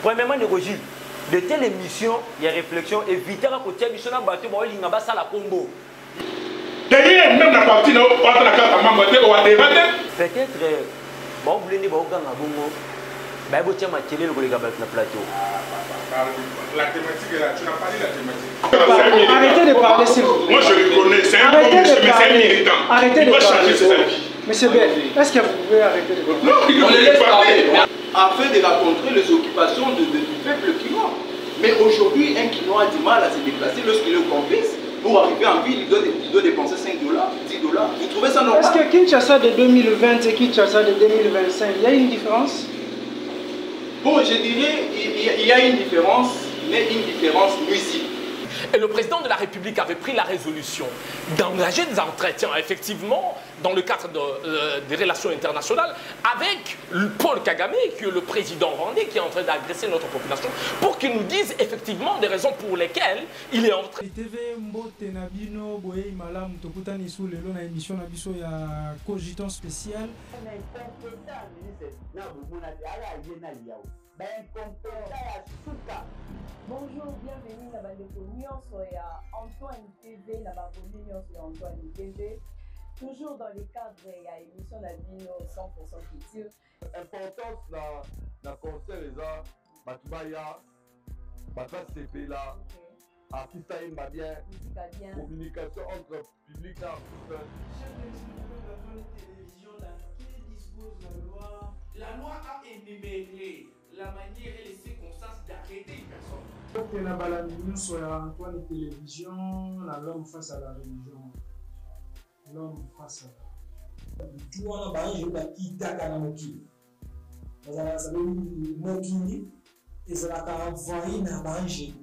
Premièrement, de telles émissions, il y a réflexion, éviter à côté de la bateau, il y a la Congo. Derrière, même la partie, peut-être, bon, vous voulez dire, bon, mais vous tiens ma télé, le plateau. La thématique est là, tu n'as pas dit la thématique. Arrêtez de parler, s'il vous plaît. Moi, je le connais, c'est un homme, mais c'est un militant. Arrêtez de changer ses avis. Monsieur B, est-ce que vous pouvez arrêter de parler? Non, il ne laisse parler. Afin de rencontrer les occupations du peuple quinois. Mais aujourd'hui, un Quinois a du mal à se déplacer lorsqu'il est au campus. Pour arriver en ville, il doit dépenser 5 $, 10 $. Vous trouvez ça normal? Est-ce que Kinshasa de 2020 et Kinshasa de 2025, il y a une différence? Bon, je dirais il y a une différence, mais une différence nuisible. Et le président de la République avait pris la résolution d'engager des entretiens, effectivement, dans le cadre des relations internationales, avec Paul Kagame, qui est le président rwandais, qui est en train d'agresser notre population, pour qu'il nous dise effectivement des raisons pour lesquelles il est en train. TV Mbote Nabino, Boye Malam, Toputani sous le long de l'émission Nabiso, il y a Cogiton spécial. Bonjour, bienvenue dans la Nyons à Antoine TV, dans la Nyons et Antoine TV. Toujours dans le cadre de l'émission Nabino 100% culture. L'importance de conseil les arts, Batubaya, Batas CP là, artiste à bien, communication entre public et artiste. Chef de la télévision, qui dispose de la loi? La loi a énuméré la manière et les circonstances d'arrêter une personne. Donc, il y a la news Antoine Télévision, l'homme face à la religion. L'homme face à la religion. Tu vois, on a qui t'accana moki. Vous avez moki et ça a envoyé na manger.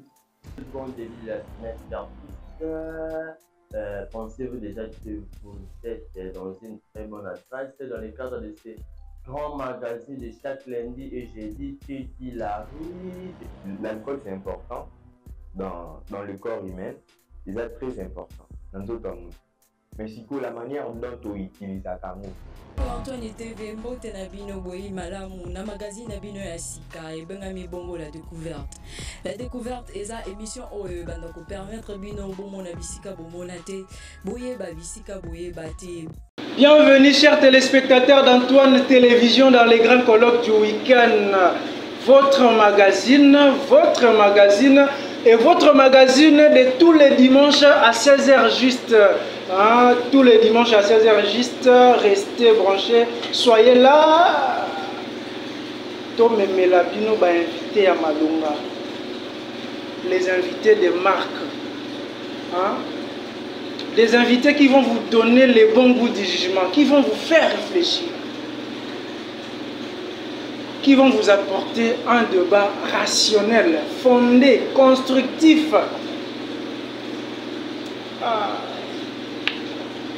Bon début de la semaine d'artiste. Pensez-vous déjà que vous êtes dans une très bonne adresse dans le cadre de ces grands magazines de chaque lundi et jeudi qu'il arrive? L'alcool c'est important dans le corps humain, c'est très important dans d'autres mots. Mais c'est que la manière dont on utilise ça comme Antoine TV, Mbote Nabino, Boyi Malamu, na magazine Nabino ya Sika, et Bengami Bongo la découverte. La découverte est une émission qui permettre Bino Bomo na Bisika Bomonate, Boye ba Bisika Boye Bate. Bienvenue chers téléspectateurs d'Antoine Télévision dans les grands colloques du week-end. Votre magazine et votre magazine de tous les dimanches à 16h juste. Hein, tous les dimanches à 16h juste. Restez branchés. Soyez là. Tom et Melabino va inviter à Malunga. Les invités de marque. Hein? Des invités qui vont vous donner les bons goûts du jugement, qui vont vous faire réfléchir, qui vont vous apporter un débat rationnel, fondé, constructif.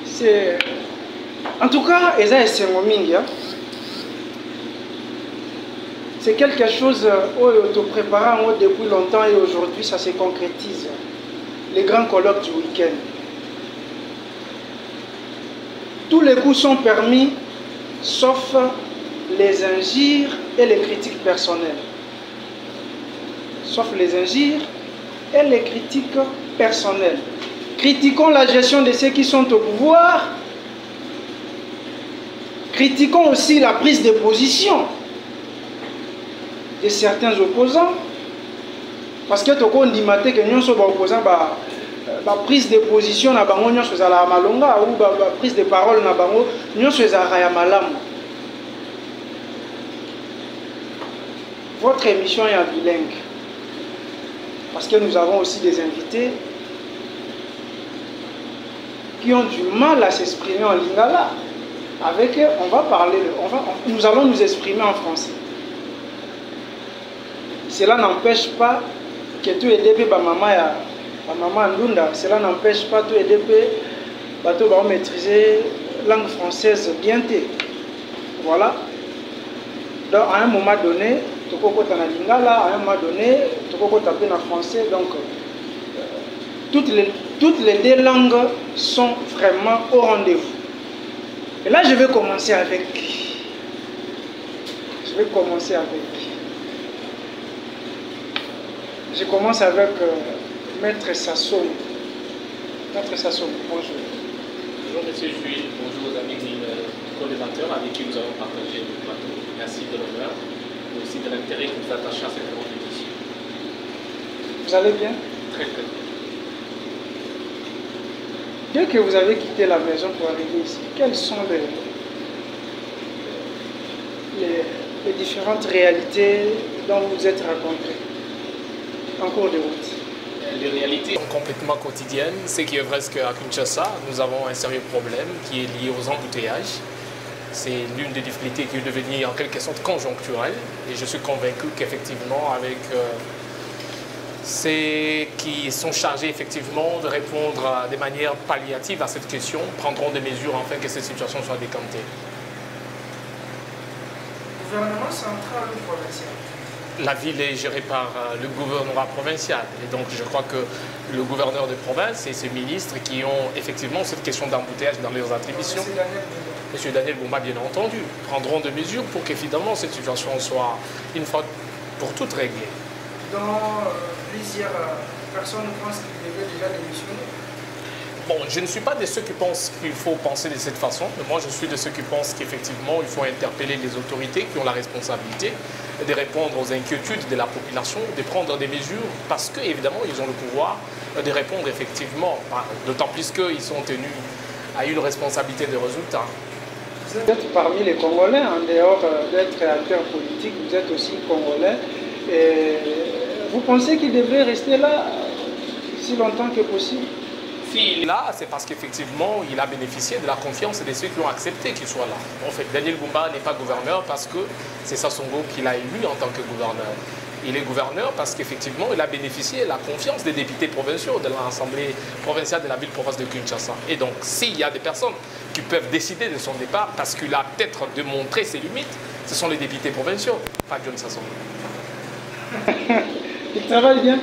C'est... En tout cas, c'est quelque chose où te préparant depuis longtemps et aujourd'hui ça se concrétise. Les grands colloques du week-end. Tous les coups sont permis, sauf les injures et les critiques personnelles. Sauf les injures et les critiques personnelles. Critiquons la gestion de ceux qui sont au pouvoir. Critiquons aussi la prise de position de certains opposants. Parce que tout le monde dit que nous sommes opposants. Prise de position na bango nyonso ezala malonga ou prise de parole na bango nyonso ezala ya malamu. Votre émission est bilingue parce que nous avons aussi des invités qui ont du mal à s'exprimer en lingala. Avec eux, on va parler, nous allons nous exprimer en français. Cela n'empêche pas que tout est ba maman ya Maman Ndunda, cela n'empêche pas tout aider à maîtriser la langue française bien. Voilà. Donc à un moment donné, tu peux taper en lingala, à un moment donné, tu peux taper en français. Donc toutes les deux langues sont vraiment au rendez-vous. Et là, je vais commencer avec. Je commence avec Maître Sassoum. Maître Sassoum, bonjour. Bonjour Monsieur Jules, bonjour aux amis collémateurs avec qui nous avons partagé le plateau. Merci de l'honneur et aussi de l'intérêt que vous attachez à cette grande émission. Vous allez bien? Très très bien. Dès que vous avez quitté la maison pour arriver ici, quelles sont les différentes réalités dont vous vous êtes rencontrés en cours de route? Les réalités sont complètement quotidiennes. Ce qui est vrai, c'est qu'à Kinshasa, nous avons un sérieux problème qui est lié aux embouteillages. C'est l'une des difficultés qui est devenue en quelque sorte conjoncturelle. Et je suis convaincu qu'effectivement, avec ceux qui sont chargés effectivement de répondre de manière palliative à cette question, prendront des mesures afin que cette situation soit décantée. Gouvernement central ou provincial? La ville est gérée par le gouvernorat provincial. Et donc je crois que le gouverneur de province et ses ministres qui ont effectivement cette question d'embouteillage dans leurs attributions, M. Daniel Boumba bien entendu, prendront des mesures pour qu'évidemment cette situation soit une fois pour toutes réglée. Dans plusieurs personnes pensent qu'il devait déjà démissionner. Bon, je ne suis pas de ceux qui pensent qu'il faut penser de cette façon, mais moi je suis de ceux qui pensent qu'effectivement il faut interpeller les autorités qui ont la responsabilité de répondre aux inquiétudes de la population, de prendre des mesures, parce qu'évidemment ils ont le pouvoir de répondre effectivement, d'autant plus qu'ils sont tenus à une responsabilité de résultat. Vous êtes parmi les Congolais, en dehors d'être acteur politique, vous êtes aussi Congolais. Et vous pensez qu'il devrait rester là si longtemps que possible? S'il est là, c'est parce qu'effectivement, il a bénéficié de la confiance de ceux qui ont accepté qu'il soit là. En fait, Daniel Boumba n'est pas gouverneur parce que c'est Sassongo qui l'a élu en tant que gouverneur. Il est gouverneur parce qu'effectivement, il a bénéficié de la confiance des députés provinciaux de l'Assemblée provinciale de la ville-province de Kinshasa. Et donc, s'il y a des personnes qui peuvent décider de son départ parce qu'il a peut-être démontré ses limites, ce sont les députés provinciaux, pas John Sassongo. Il travaille bien?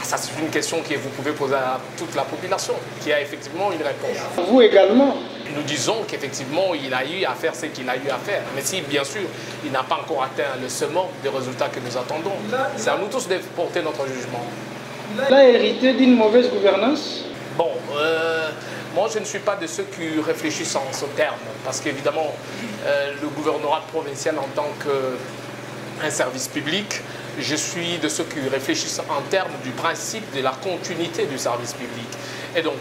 Ça, c'est une question que vous pouvez poser à toute la population, qui a effectivement une réponse. Vous également? Nous disons qu'effectivement, il a eu à faire ce qu'il a eu à faire. Mais si, bien sûr, il n'a pas encore atteint le summum des résultats que nous attendons, c'est à nous tous de porter notre jugement. Il a hérité d'une mauvaise gouvernance? Bon, moi, je ne suis pas de ceux qui réfléchissent en ce terme, parce qu'évidemment, le gouvernorat provincial en tant qu'un service public, je suis de ceux qui réfléchissent en termes du principe de la continuité du service public. Et donc,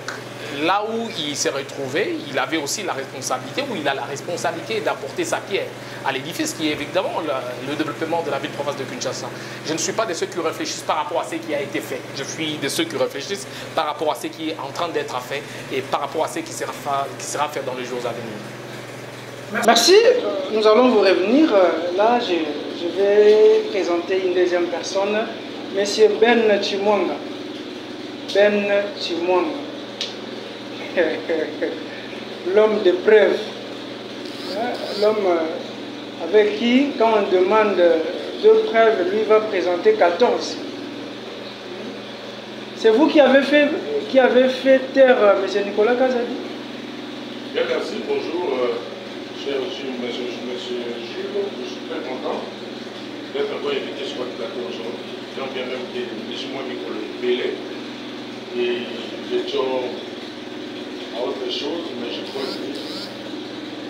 là où il s'est retrouvé, il avait aussi la responsabilité, ou il a la responsabilité d'apporter sa pierre à l'édifice, qui est évidemment le développement de la ville-province de Kinshasa. Je ne suis pas de ceux qui réfléchissent par rapport à ce qui a été fait. Je suis de ceux qui réfléchissent par rapport à ce qui est en train d'être fait et par rapport à ce qui sera fait dans les jours à venir. Merci. Nous allons vous revenir. Là, je vais présenter une deuxième personne, M. Ben Chimwanga. Ben Chimwanga. L'homme de preuve. L'homme avec qui, quand on demande deux preuves, lui va présenter 14. C'est vous qui avez fait taire M. Nicolas Kazadi? Bien, merci. Bonjour. Cher monsieur Jules, je suis très content d'être encore invité sur votre plateau aujourd'hui. Tant bien même que je moi Nicolas Bélé et j'étions à autre chose, mais je crois que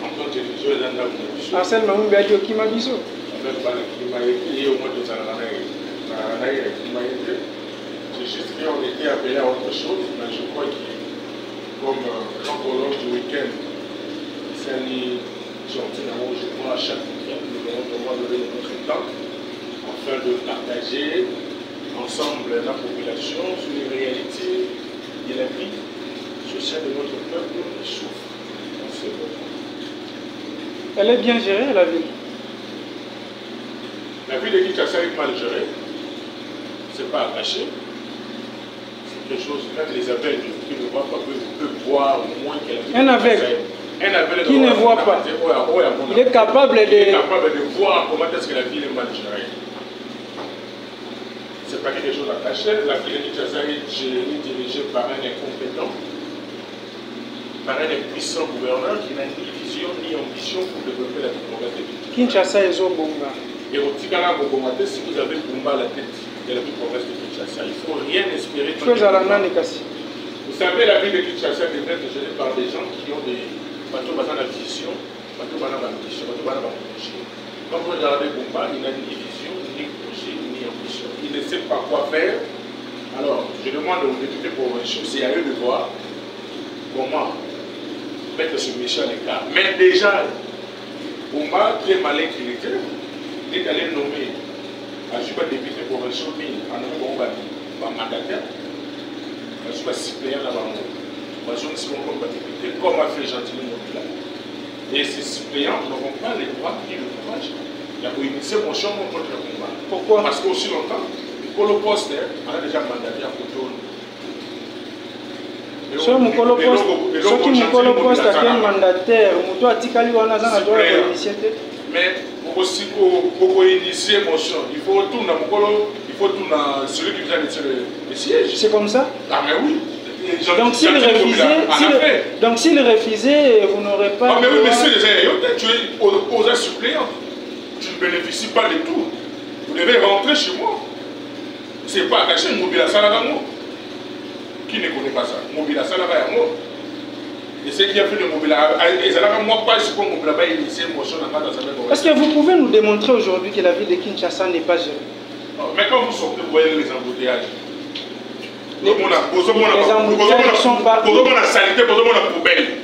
en tant que télévision, les gens ont Marcel Mamoumbi a dit qui m'a dit avec qui m'a aidé au moins de ça, qui m'a aidé. C'est juste qu'on était appelé à autre chose, mais je crois que comme grand colloque du week-end, c'est un gentil d'amour, je crois, à chaque week-end, nous allons devoir donner notre temps afin de partager ensemble la population sur les réalités de la vie sociale de notre peuple qui souffre dans ce moment. Elle est bien gérée, la ville? La ville de Kinshasa est mal gérée, ce n'est pas à cacher. C'est quelque chose, même les aveugles qui ne voient pas peuvent voir au moins quelque chose. Un aveugle qui ne voit pas, il est capable de voir comment est-ce que la ville est mal gérée. Ce n'est pas quelque chose à cacher. La ville de Kinshasa est dirigée par un incompétent, par un impuissant gouverneur qui n'a ni vision ni ambition pour développer la diplomatie. Kinshasa est au Bonga. Et au Tikala Bogomate, si vous avez Boumba à la tête, de la ville province de Kinshasa. Il ne faut rien espérer. Vous savez, la ville de Kinshasa devrait être gérée par des gens qui ont des bateaux basés dans la vision, bateaux basés dans l'ambition, bateaux basés dans l'ambition. Quand vous regardez Bumba, il n'a ni vision, ni projet, ni ambition. Il ne sait pas quoi faire. Alors, je demande aux députés provinciaux, c'est à eux de voir comment mettre ce méchant à l'écart. Mais déjà, Bumba, très malin qu'il était, il est allé nommer à Juba député provinciaux, mais en nommant Bumba mandataire. Je suis suppléant là-bas. Je suis comme député, comme a fait gentiment Mobila. Et ces suppléants n'auront pas les droits ni le courage. Il y a initié mon champ contre le combat. Pourquoi? Parce qu'aussi longtemps, le poste, on a déjà mandaté à Cotonou. So mukolo poste, soki mukolo poste a mandataire, muto atikali wana za na droit de initier. Mais aussi pour initier motion, il faut tout na mukolo, il faut tout na celui qui vient le siège. C'est comme ça? Ah mais oui. Donc s'il refusait, vous n'aurez pas. Ah mais oui, mais c'est déjà tu es aux suppléants. Tu ne bénéficies pas de tout. Vous devez rentrer chez moi. C'est pas attaché Mobila Salagamo. Qui ne connaît pas ça? Mobila Salagamo. Et ce qui a fait de Mobila, moi pas ce qu'on Mobila va initier motion dans la salle. Est-ce que vous pouvez nous démontrer aujourd'hui que la ville de Kinshasa n'est pas gérée? Mais quand vous sortez, vous voyez les embouteillages. Les embouteillages sont partout. Pour la saleté, pour la poubelle.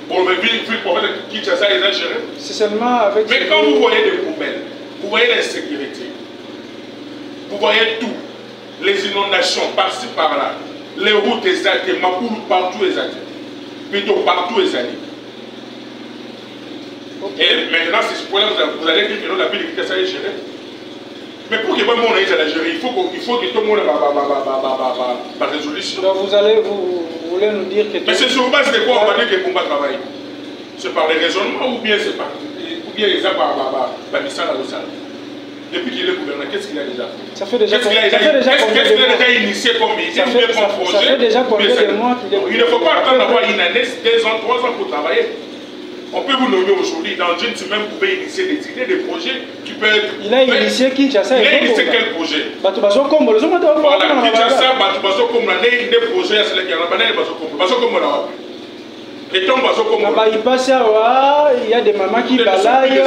Pour le ville pour Kinshasa, ils ont géré. C'est seulement avec. Mais quand vous voyez des poubelles, vous voyez l'insécurité, vous voyez tout, les inondations par-ci par-là, les routes exaltées, Makoulou partout exalté, plutôt partout exalté. Okay. Et maintenant, c'est ce point-là, vous allez dire que la ville de Kinshasa est gérée. Mais pour que tout le monde ait la gérer, il faut que tout le monde ait la résolution. Donc vous voulez nous dire que... Mais c'est sur base de quoi on va dire que Bumba travaille? C'est par les raisonnements ou bien c'est par... Ou bien c'est par Missal Alosal. Depuis qu'il est gouverneur, qu'est-ce qu'il a déjà fait? Ça fait déjà combien initié comme idée ou bien comme projet? Ça fait déjà combien de mois qu'il est gouverneur? Il ne faut pas attendre d'avoir une année, 2 ans, 3 ans pour travailler. On peut vous nommer aujourd'hui, dans une semaine, vous pouvez initier des idées, des projets qui peuvent être... Il a initié Kinshasa. Il a initié quel projet? Batubaso Kombo. Voilà, Kinshasa, Batubaso Kombo, des projets, c'est lesquels on a des Baso Kombo. Baso Kombo là. Et tant Baso Kombo. Il y a des mamans qui balayent,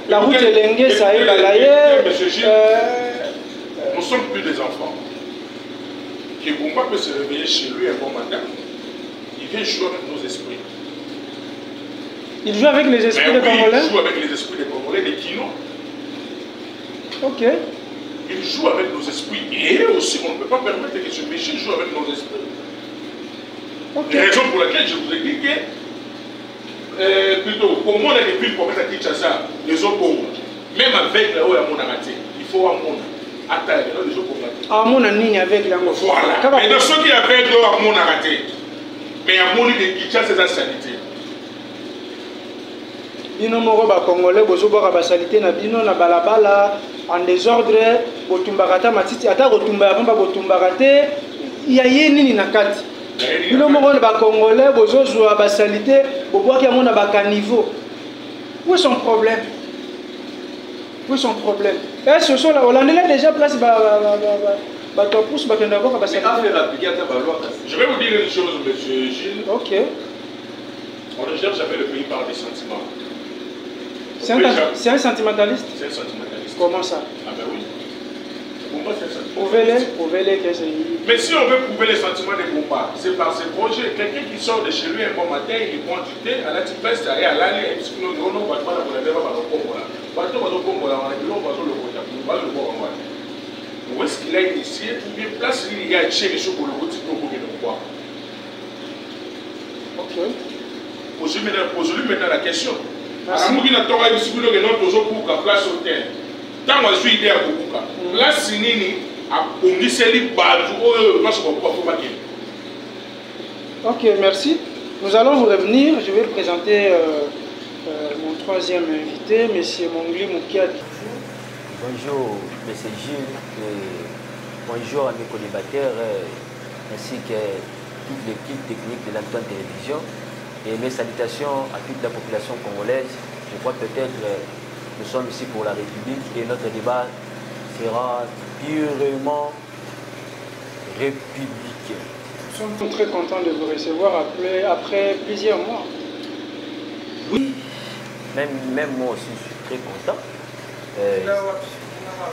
la route est linguée, ça est balayée. Monsieur Gilles, nous ne sommes plus des enfants. Que Bumba peut se réveiller chez lui un bon matin. Il vient jouer avec nos esprits. Il joue avec les esprits des Congolais? Il joue avec les esprits des Congolais, des Kino. Ok. Il joue avec nos esprits. Et aussi, on ne peut pas permettre que ce péché joue avec nos esprits. Okay. Raison pour laquelle je vous ai dit que, plutôt, comment on a des villes pour mettre à Kinshasa, les autres pauvres, même avec là où il y a mon araté, il faut avoir mon attaque, les autres pauvres. Ah, mon ligne avec la moto. Voilà. Et dans ceux qui avaient là, mon araté, mais il y a mon ligne de Kinshasa, c'est la sanité. Bino moko ba Congolais bozoboka basalite na bino na balabala en désordre botumbakata matiti ata kotumba yamba botumbakate ya ye nini na kati bino moko ba Congolais bozozwa basalite bobwaki yango na ba caniveau. Où est son problème? Où est son problème? Et ce sont là Hollandais déjà place ba topus ba kenda boka basalite. Je vais vous dire une chose, monsieur Gilles. OK. On ne gère jamais le pays par des sentiments. C'est un sentimentaliste? C'est un sentimentaliste. Comment ça? Ah ben oui. Pour moi, c'est un sentimentaliste. Prouvez-les que c'est... Mais si on veut prouver les sentiments de Bumba, c'est par ses projets. Quelqu'un qui sort de chez lui un bon matin, il prend du thé, à la petite peste, et à l'aller, et puis nous, on va pas la bonne où est-ce qu'il a initié ou bien place il y a chez les choses pour le côté pour le voir. Ok. Posez-lui maintenant la question. Aramuki na toka bisikulo ke non tozo kuka place hôtel. Tango azwi idée ya kuka. Place nini abongiseli batu oyo parce qu'on peut pas faire. Ok, merci. Nous allons vous revenir. Je vais présenter mon troisième invité, M. Mongli Moukiadi. Bonjour, M. Gilles. Bonjour à mes collibateurs ainsi que toute l'équipe technique de l'Antoine Télévision. Et mes salutations à toute la population congolaise. Je crois peut-être Nous sommes ici pour la République et notre débat sera purement républicain. Nous sommes très contents de vous recevoir après plusieurs mois. Oui, même moi aussi je suis très content.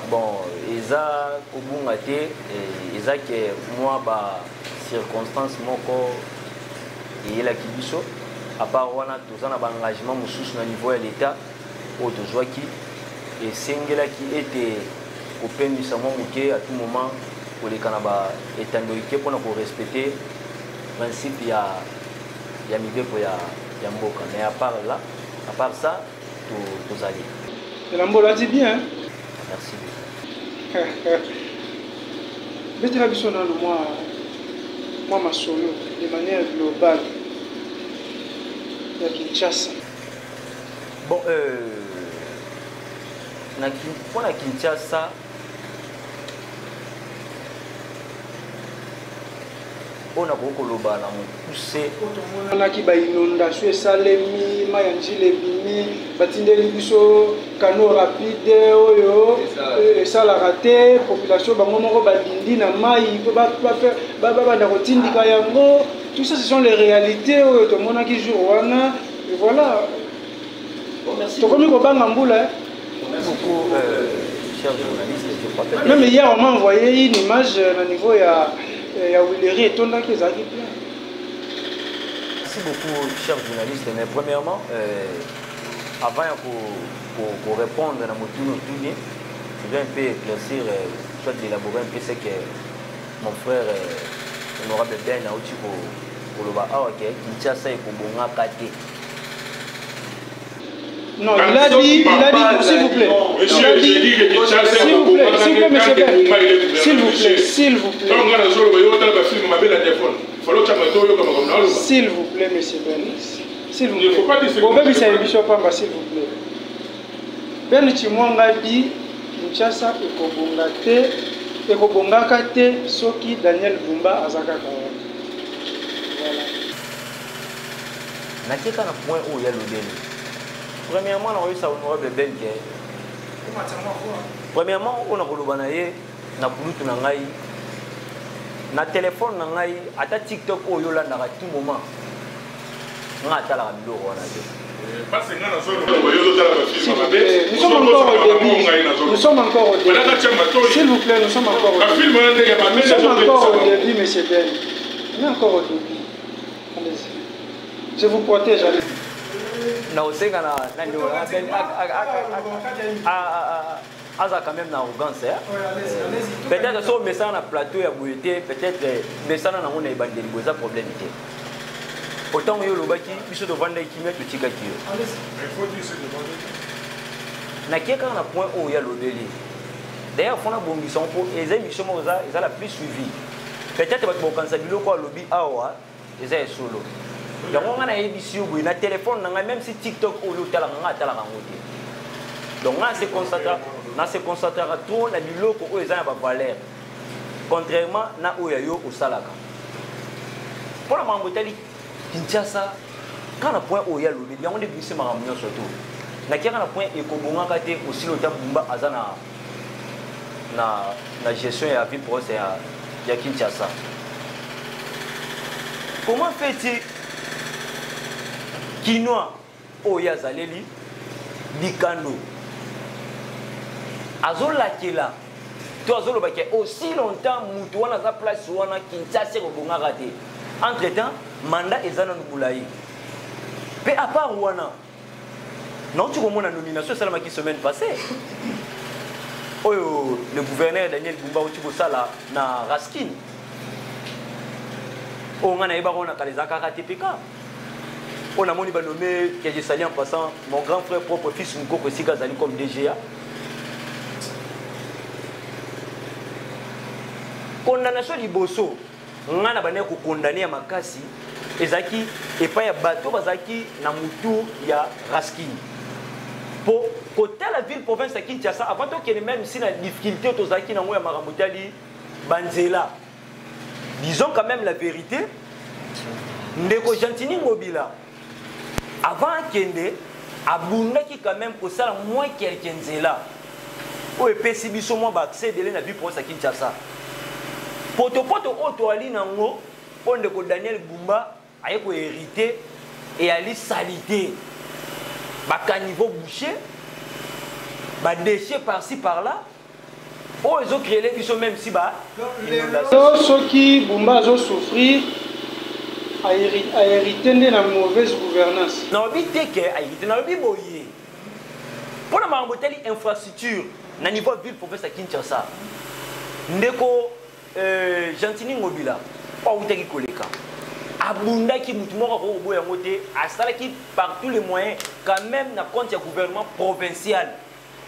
Bon, Eza Kobungate, Eza que moi, circonstance, mon corps, et la Kibiso, à part wana, tous en engagement, moussous au niveau de l'État, au Dozwaki, et Sengela qui était au peine du Samon Mouké à tout moment, pour les Kanaba étandoïque, pour nous respecter le principe, il y a Mibé pour Yamboka. Mais à part là, à part ça, tout allez. Et l'Ambola dit bien. Merci. Moi, ma solo, de manière globale, il y a Kinshasa. Bon, pour la Kinshasa, on a beaucoup de choses poussé. On a qui inondation et salemi, mayanji lebini, batindeli biso canaux rapide oyo et ça la raté population bango moko badindi na mai ba na kotindika yango. Tout ça ce sont les réalités oyo to mona ki jour wana et voilà. To komi ko banga mbula. Beaucoup chers journalistes, je crois peut-être. Même hier on m'a envoyé une image au niveau il y a Willery et Tonda qui est arrivé. Merci beaucoup, chers journalistes. Mais premièrement, avant de répondre à mon tour, je vais un peu éclaircir, soit d'élaborer un peu ce que mon frère honorable Ben a dit pour le Baha, Kinshasa et pour Bonga Kate. Non, il a dit, s'il vous plaît. Il a dit, s'il vous plaît, monsieur Ben. S'il vous plaît, s'il vous plaît. S'il vous plaît, monsieur Ben. S'il vous plaît. Vous pouvez s'il vous plaît. Ben Chimwanga dit, Kinshasa et Kobonga Kate, Soki Daniel Bumba Azaka Kawa. Voilà. N'a qu'à un point où il y a le délit. Premièrement, on a eu ça honorable Ben. Premièrement, on a eu na bulutu na ngai na téléphone na ngai ata TikTok oyo la na tout moment nga atala bilo wana nous sommes encore au début. Nous sommes encore au début. S'il vous plaît, nous sommes encore au début. Nous sommes encore au début, monsieur Ben. On est encore au début. Allez-y. Je vous protège. Na osenga na Aza quand même na arrogance. Peut-être sur message na plateau ya boyete, peut-être message na ngona ibandeli boza problème té. Autant yo lobaki biso de vendre qui met tika ki yo. Na keka na point où ya lobeli. D'ailleurs fona bombison pour les émissions moza eza la plus suivie. Peut-être ba bokansa biloko lobi awa eza solo. Donc on a ABC ou na téléphone même si TikTok ou le tala nga tala ngote. Donc on se concentre trop na biloko o eza na ba valeur. Contrairement na oyayo au salaka. Pour la mambotali Kinshasa quand na point o ya lobi yango de bisi maramnyo surtout. Na kira na point ekobonga kate aussi le Bumba azana na gestion ya vie pro c'est ya Kinshasa. Comment fait-il Kinoa Oya Zaleli Bikano Azolakela to azolobake aussi longtemps mutu wana za place wana Kinshasa ko bonga raté. Entre-temps mandat ezana nubulayi. Pe à part wana non tu comprends la nomination salama qui semaine passée. Oyo le gouverneur Daniel Bumba uti ko sala na Raskin. On a eu baron à Kalezaka TPK. On a nommé que j'ai sali en passant mon grand frère propre fils Mukoko Sigazali comme DGA. Condamnation liboso. On a condamné à Makasi. Ezaki et pas ya bateau bazaki na mutu ya Raskin. Pour côté la ville province de Kinshasa avant qu'il y ait même si la difficulté aux Zaki na moya Maramutali Banzela. Disons quand même la vérité. Ndeko Gentini Mobila, avant Kende, abundaki quand même pour ça moins quelqu'un là o epesi biso moi ba accéder na vie pour ça Kinshasa poto auto ali nango onde ko Daniel Bumba aye ko hériter et ali salité ba caniveau bouché ba déchets par-ci par-là oh ils ont créé les biso même si ba ceux qui Bumba ont souffrir a hérité de la mauvaise gouvernance. Non, mais t'es que a hérité na lobi boye. Pour la mamboteli infrastructure na niveau ville province à Kinshasa. Ndeko Gentini Ngobila pas utaki koleka. Abunda ki mutumoko ko boya ngote asala ki par tous les moyens quand même na compte ya gouvernement provincial.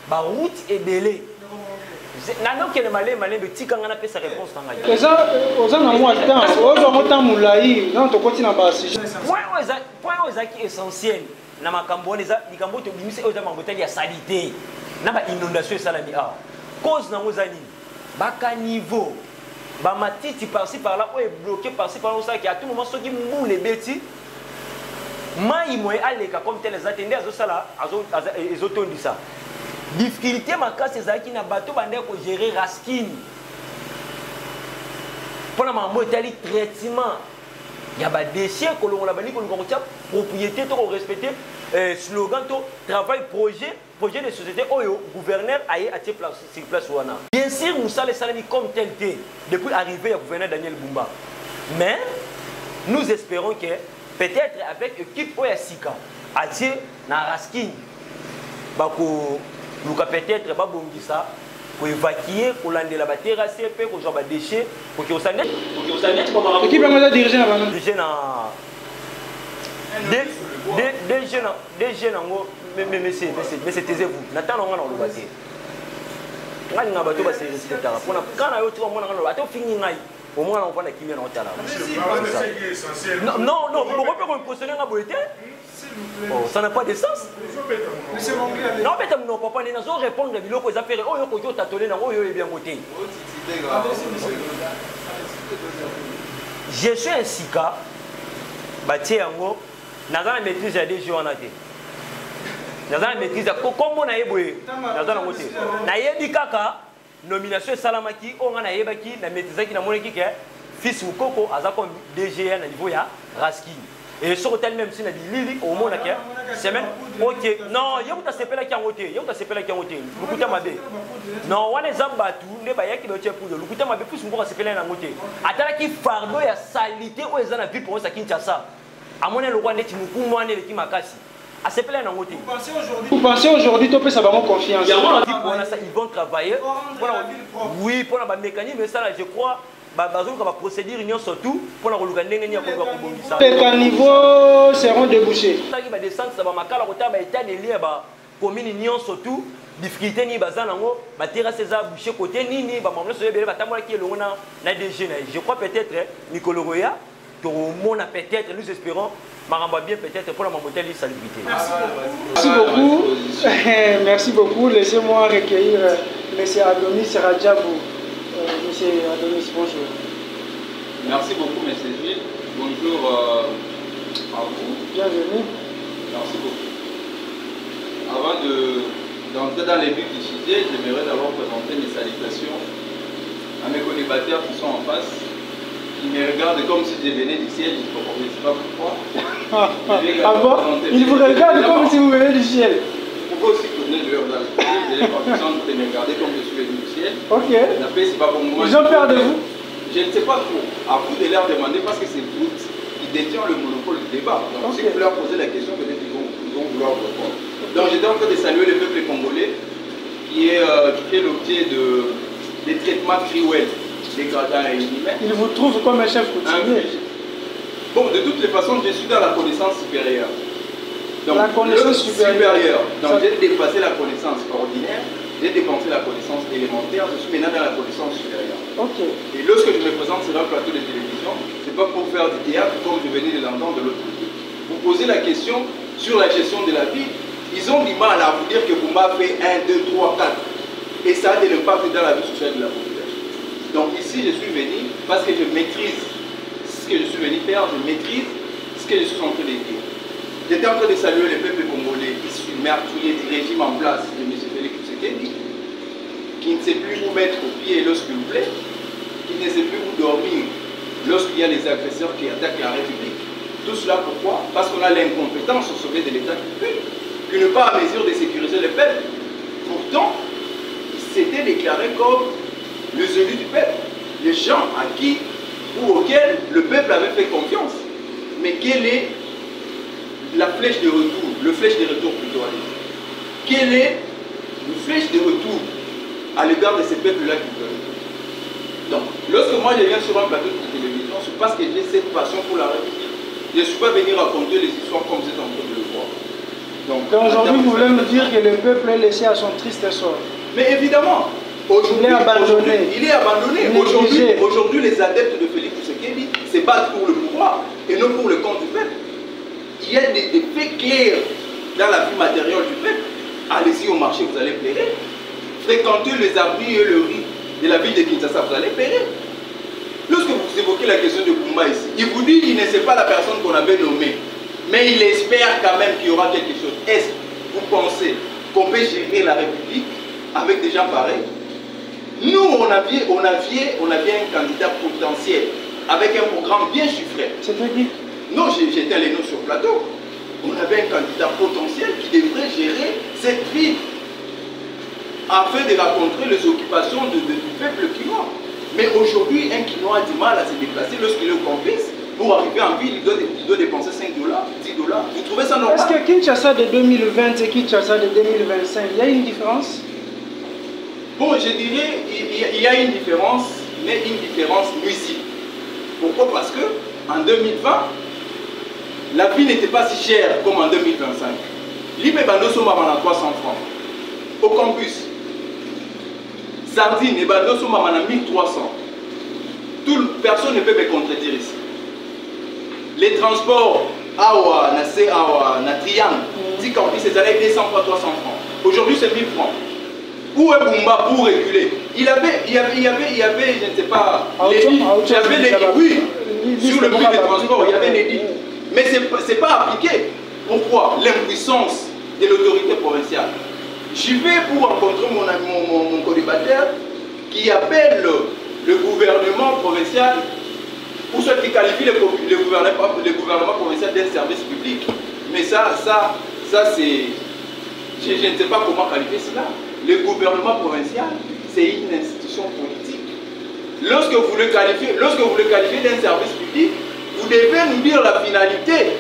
Ba route et délai. Nano ke le malé be tika ngana pesa réponse tanga. Eza oza na mo temps, oza mo temps mulai, na to koti na ba sujet. Point oza ki essentiel na makambo eza likambo to bimise oza mangoteli ya salité. Na ba inondation salami a. Cause na mozani. Baka niveau ba matiti par-ci par-là ou est bloqué par-ci par-là ça qui à tout moment soki mou les bêtis. Mai moye aleka comme tel les attendés azo sala azo tondi ça. Difficulté makasi ezalaki na bato bande ko gérer Raskin pour la mambo etali traitement ya ba déchets ko longola bani ko ngotia propriété to respecter slogan to travail projet de société oyo gouverneur aye atie place sur place wana bien sûr Moussa les salami comme tel depuis arrivé ya gouverneur Daniel Bumba mais nous espérons que peut-être avec équipe oya sika atie na Raskin bako Luka peut-être ba bongisa pour évacuer pour landela ba terrasser pe ko genre ba déchets pour que au sanet équipe va diriger na bana diriger na des jeunes ngo mais taisez-vous natana nga na lobate ngani nga bato ba se respecter pour na kana yo tu mona nga lobate fingi ngai au moins on va na kimia na otala non vous pouvez pas me positionner nga boité. Oh, ça n'a pas de sens. Non, mais non, papa, nous allons répondre à biloko les affaires. Oh, yo tatolé na yo bien moté. Je suis un sika. Bati yango, nazana maîtrise ya DG wana te. Nazana maîtrise comme na yeboye. Nazana moté. Na yebi kaka nomination salamaki on na yebaki na maîtrise ki na moneki ke fils Mukoko aza comme DG na niveau ya Raskin. Et sur tel même si na lili au monde là semaine OK non yeuta sepela ki angote yeuta sepela ki angote lukuta mabe non wana zamba tu ne ba yaki be pour de lukuta mabe plus moko sepela na ngote atala ki fardo ya salité o ezana vie pour ça Kinshasa amone le roi neti mukumu ane le ki makasi a sepela na ngote vous pensez aujourd'hui to pesa bango confiance ils vont travailler oui pour la mécanisme mais ça là je crois bazon ka ba procédure union surtout pour la koluka ndenge ni ya ko ba kobongisa les niveaux seront débouchés ça qui va descendre ça va makala kota ba état de lié ba commune union surtout difficulté ni bazana ngo ba terrasse za boucher côté nini ba mamle so yebele batambola ki elongo na DG na je crois peut-être Nicolo Roya to mona peut-être nous espérons maramba bien peut-être pour la mamoteli salubrité merci beaucoup laissez-moi recueillir monsieur Adonis Radjabou. Monsieur Adonis, bonjour. Merci beaucoup, monsieur Gilles. Bonjour à vous. Bienvenue. Merci beaucoup. Avant d'entrer dans les buts du sujet, j'aimerais d'abord présenter mes salutations à mes collébateurs qui sont en face, qui me regardent comme si je venais du ciel, je ne sais pas pourquoi. Ah bon? Ils vous regardent comme si vous venez du ciel. Pourquoi aussi connaître leur je n'ai pas besoin de me regarder comme je suis venu du ciel. Ok. Ils ont peur de vous? Je ne sais pas trop. À vous de leur demander parce que c'est vous qui détient le monopole du débat. Donc si vous leur posez la question, peut-être qu'ils vont vouloir répondre. Donc j'étais en train de saluer le peuple congolais qui est l'objet des traitements cruels, dégradants et inhumains. Ils vous trouvent comme un chef coutumier. Bon, de toutes les façons, je suis dans la connaissance supérieure. Donc, la connaissance supérieure. Donc, j'ai dépassé la connaissance ordinaire, j'ai dépassé la connaissance élémentaire, je suis maintenant dans la connaissance supérieure. Ok. Et lorsque je me présente sur un plateau de télévision, ce n'est pas pour faire du théâtre comme je venais de l'entendre de l'autre côté. Vous posez la question sur la gestion de la vie, ils ont du mal à vous dire que Bumba fait 1, 2, 3, 4. Et ça a de l'impact dans la vie sociale de la population. Donc ici, je suis venu parce que je maîtrise ce que je suis venu faire, je maîtrise ce que je suis en train de dire. J'étais en train de saluer les peuples congolais issus meurtrier du régime en place de M. Félix Tshisekedi, qui ne sait plus où mettre pied lorsqu'il vous plaît, qui ne sait plus où dormir lorsqu'il y a les agresseurs qui attaquent la République. Tout cela pourquoi? Parce qu'on a l'incompétence au sommet de l'État qui n'est pas à mesure de sécuriser le peuple. Pourtant, il s'était déclaré comme les élus du peuple, les gens à qui ou auxquels le peuple avait fait confiance. Mais quelle est la flèche de retour, le flèche de retour plutôt à dire. Quelle est le flèche de retour à l'égard de ces peuples-là qui veulent? Donc, lorsque moi je viens sur un plateau de télévision, c'est parce que j'ai cette passion pour la République. Je ne suis pas venu raconter les histoires comme vous êtes en train de le voir. Donc aujourd'hui, vous voulez me dire que le peuple est laissé à son triste sort? Mais évidemment, aujourd'hui, il est abandonné. Aujourd'hui, les adeptes de Félix Tshisekedi se battent pour le pouvoir et non pour le compte du peuple. Il y a des faits clairs dans la vie matérielle du peuple. Allez-y au marché, vous allez périr. Fréquentez les abris et le riz de la ville de Kinshasa, vous allez périr. Lorsque vous évoquez la question de Bumba ici, il vous dit qu'il ne sait pas la personne qu'on avait nommée, mais il espère quand même qu'il y aura quelque chose. Est-ce que vous pensez qu'on peut gérer la République avec des gens pareils? Nous, on avait un candidat potentiel avec un programme bien chiffré. C'était qui? Non, j'étais allé nous sur plateau. On avait un candidat potentiel qui devrait gérer cette ville afin de rencontrer les occupations du peuple quinois. Mais aujourd'hui, un quinois a du mal à se déplacer lorsqu'il est au complice. Pour arriver en ville, il doit dépenser 5 $, 10 $. Vous trouvez ça normal? Est-ce que Kinshasa de 2020 et Kinshasa de 2025, il y a une différence? Bon, je dirais il y a une différence, mais une différence nuisible. Pourquoi? Parce que en 2020, la vie n'était pas si chère comme en 2025. L'IME Bandoso m'a 300 francs. Au campus, sardine et Bandoso m'a 1300. Personne ne peut me contredire ici. Les transports, na triangle, si campus, c'est allé 200 fois 300 francs. Aujourd'hui, c'est 1000 francs. Où est Bumba pour réguler? Il y avait, je ne sais pas, oui, sur le prix des transports, il y avait les dits. Mais ce n'est pas appliqué. Pourquoi? L'impuissance de l'autorité provinciale. J'y vais pour rencontrer mon co-débatteur qui appelle le gouvernement provincial, ou ceux qui qualifient le gouvernement provincial d'un service public. Mais ça c'est... Je ne sais pas comment qualifier cela. Le gouvernement provincial, c'est une institution politique. Lorsque vous le qualifiez d'un service public, vous devez nous dire la finalité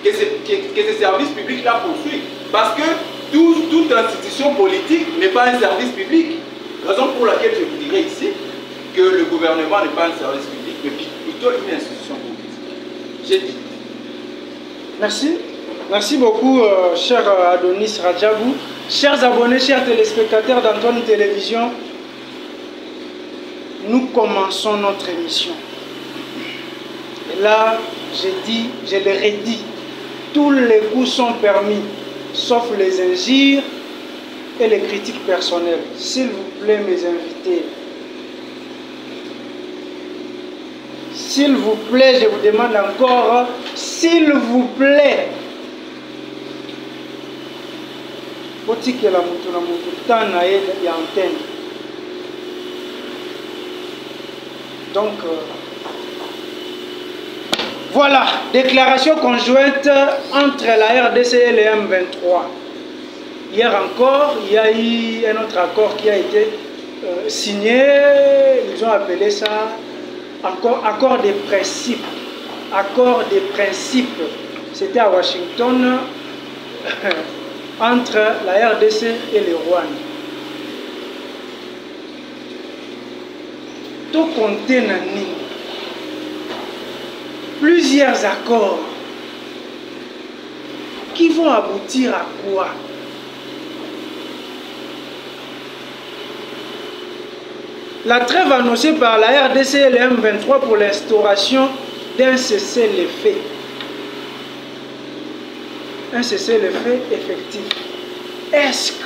que ce service public-là poursuit. Parce que toute institution politique n'est pas un service public. Raison pour laquelle je vous dirais ici que le gouvernement n'est pas un service public, mais plutôt une institution politique. J'ai dit. Merci. Merci beaucoup, cher Adonis Radjabou. Chers abonnés, chers téléspectateurs d'Antoine Télévision, nous commençons notre émission. Et là, je le redis, tous les coups sont permis, sauf les injures et les critiques personnelles. S'il vous plaît, mes invités, s'il vous plaît, je vous demande encore, s'il vous plaît, botikela mutu na mutu tana ya antenne. Donc voilà, déclaration conjointe entre la RDC et le M23. Hier encore, il y a eu un autre accord qui a été signé, ils ont appelé ça accord des principes. Accord des principes. C'était à Washington. Entre la RDC et le Rwanda. Tout compté nani. Plusieurs accords qui vont aboutir à quoi? La trêve annoncée par la RDC et le M23 pour l'instauration d'un cessez-le-feu. Un cessez-le-feu effectif. Est-ce que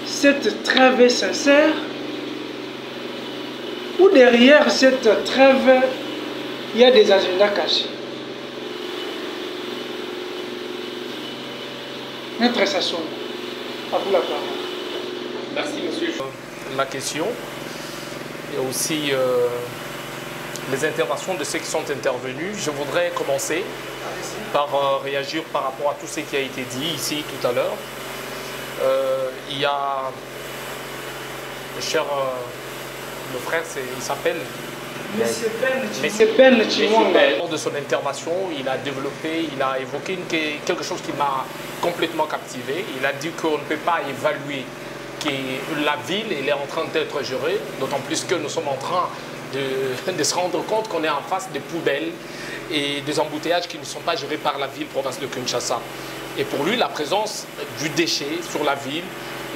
cette trêve est sincère? Ou derrière cette trêve, il y a des agendas cachés? Maître Sasson, à vous la parole. Merci, monsieur. La question et aussi les interventions de ceux qui sont intervenus. Je voudrais commencer par réagir par rapport à tout ce qui a été dit ici tout à l'heure. Il y a le cher, le frère, il s'appelle Monsieur Ben Chimwanga. Lors de son intervention, il a développé, il a évoqué quelque chose qui m'a complètement captivé. Il a dit qu'on ne peut pas évaluer que la ville elle est en train d'être gérée, d'autant plus que nous sommes en train de se rendre compte qu'on est en face des poubelles et des embouteillages qui ne sont pas gérés par la ville province de Kinshasa. Et pour lui, la présence du déchet sur la ville,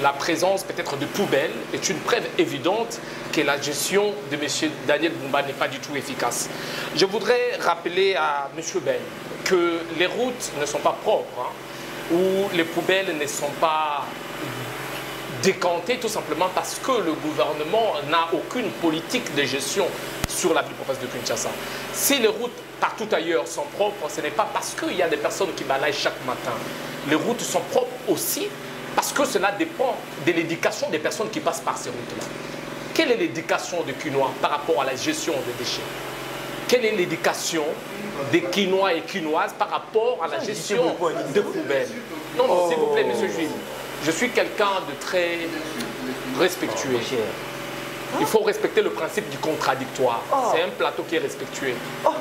la présence peut-être de poubelles est une preuve évidente que la gestion de M. Daniel Bumba n'est pas du tout efficace. Je voudrais rappeler à M. Ben que les routes ne sont pas propres, ou les poubelles ne sont pas décantées tout simplement parce que le gouvernement n'a aucune politique de gestion sur la ville province de Kinshasa. Si les routes partout ailleurs sont propres, ce n'est pas parce qu'il y a des personnes qui balayent chaque matin. Les routes sont propres aussi parce que cela dépend de l'éducation des personnes qui passent par ces routes-là. Quelle est l'éducation des Quinois par rapport à la gestion des déchets? Quelle est l'éducation des Quinois et Quinoises par rapport à la gestion de poubelles? Non, non, s'il vous plaît, monsieur Jules. Je suis quelqu'un de très respectueux. Il faut respecter le principe du contradictoire. C'est un plateau qui est respectueux.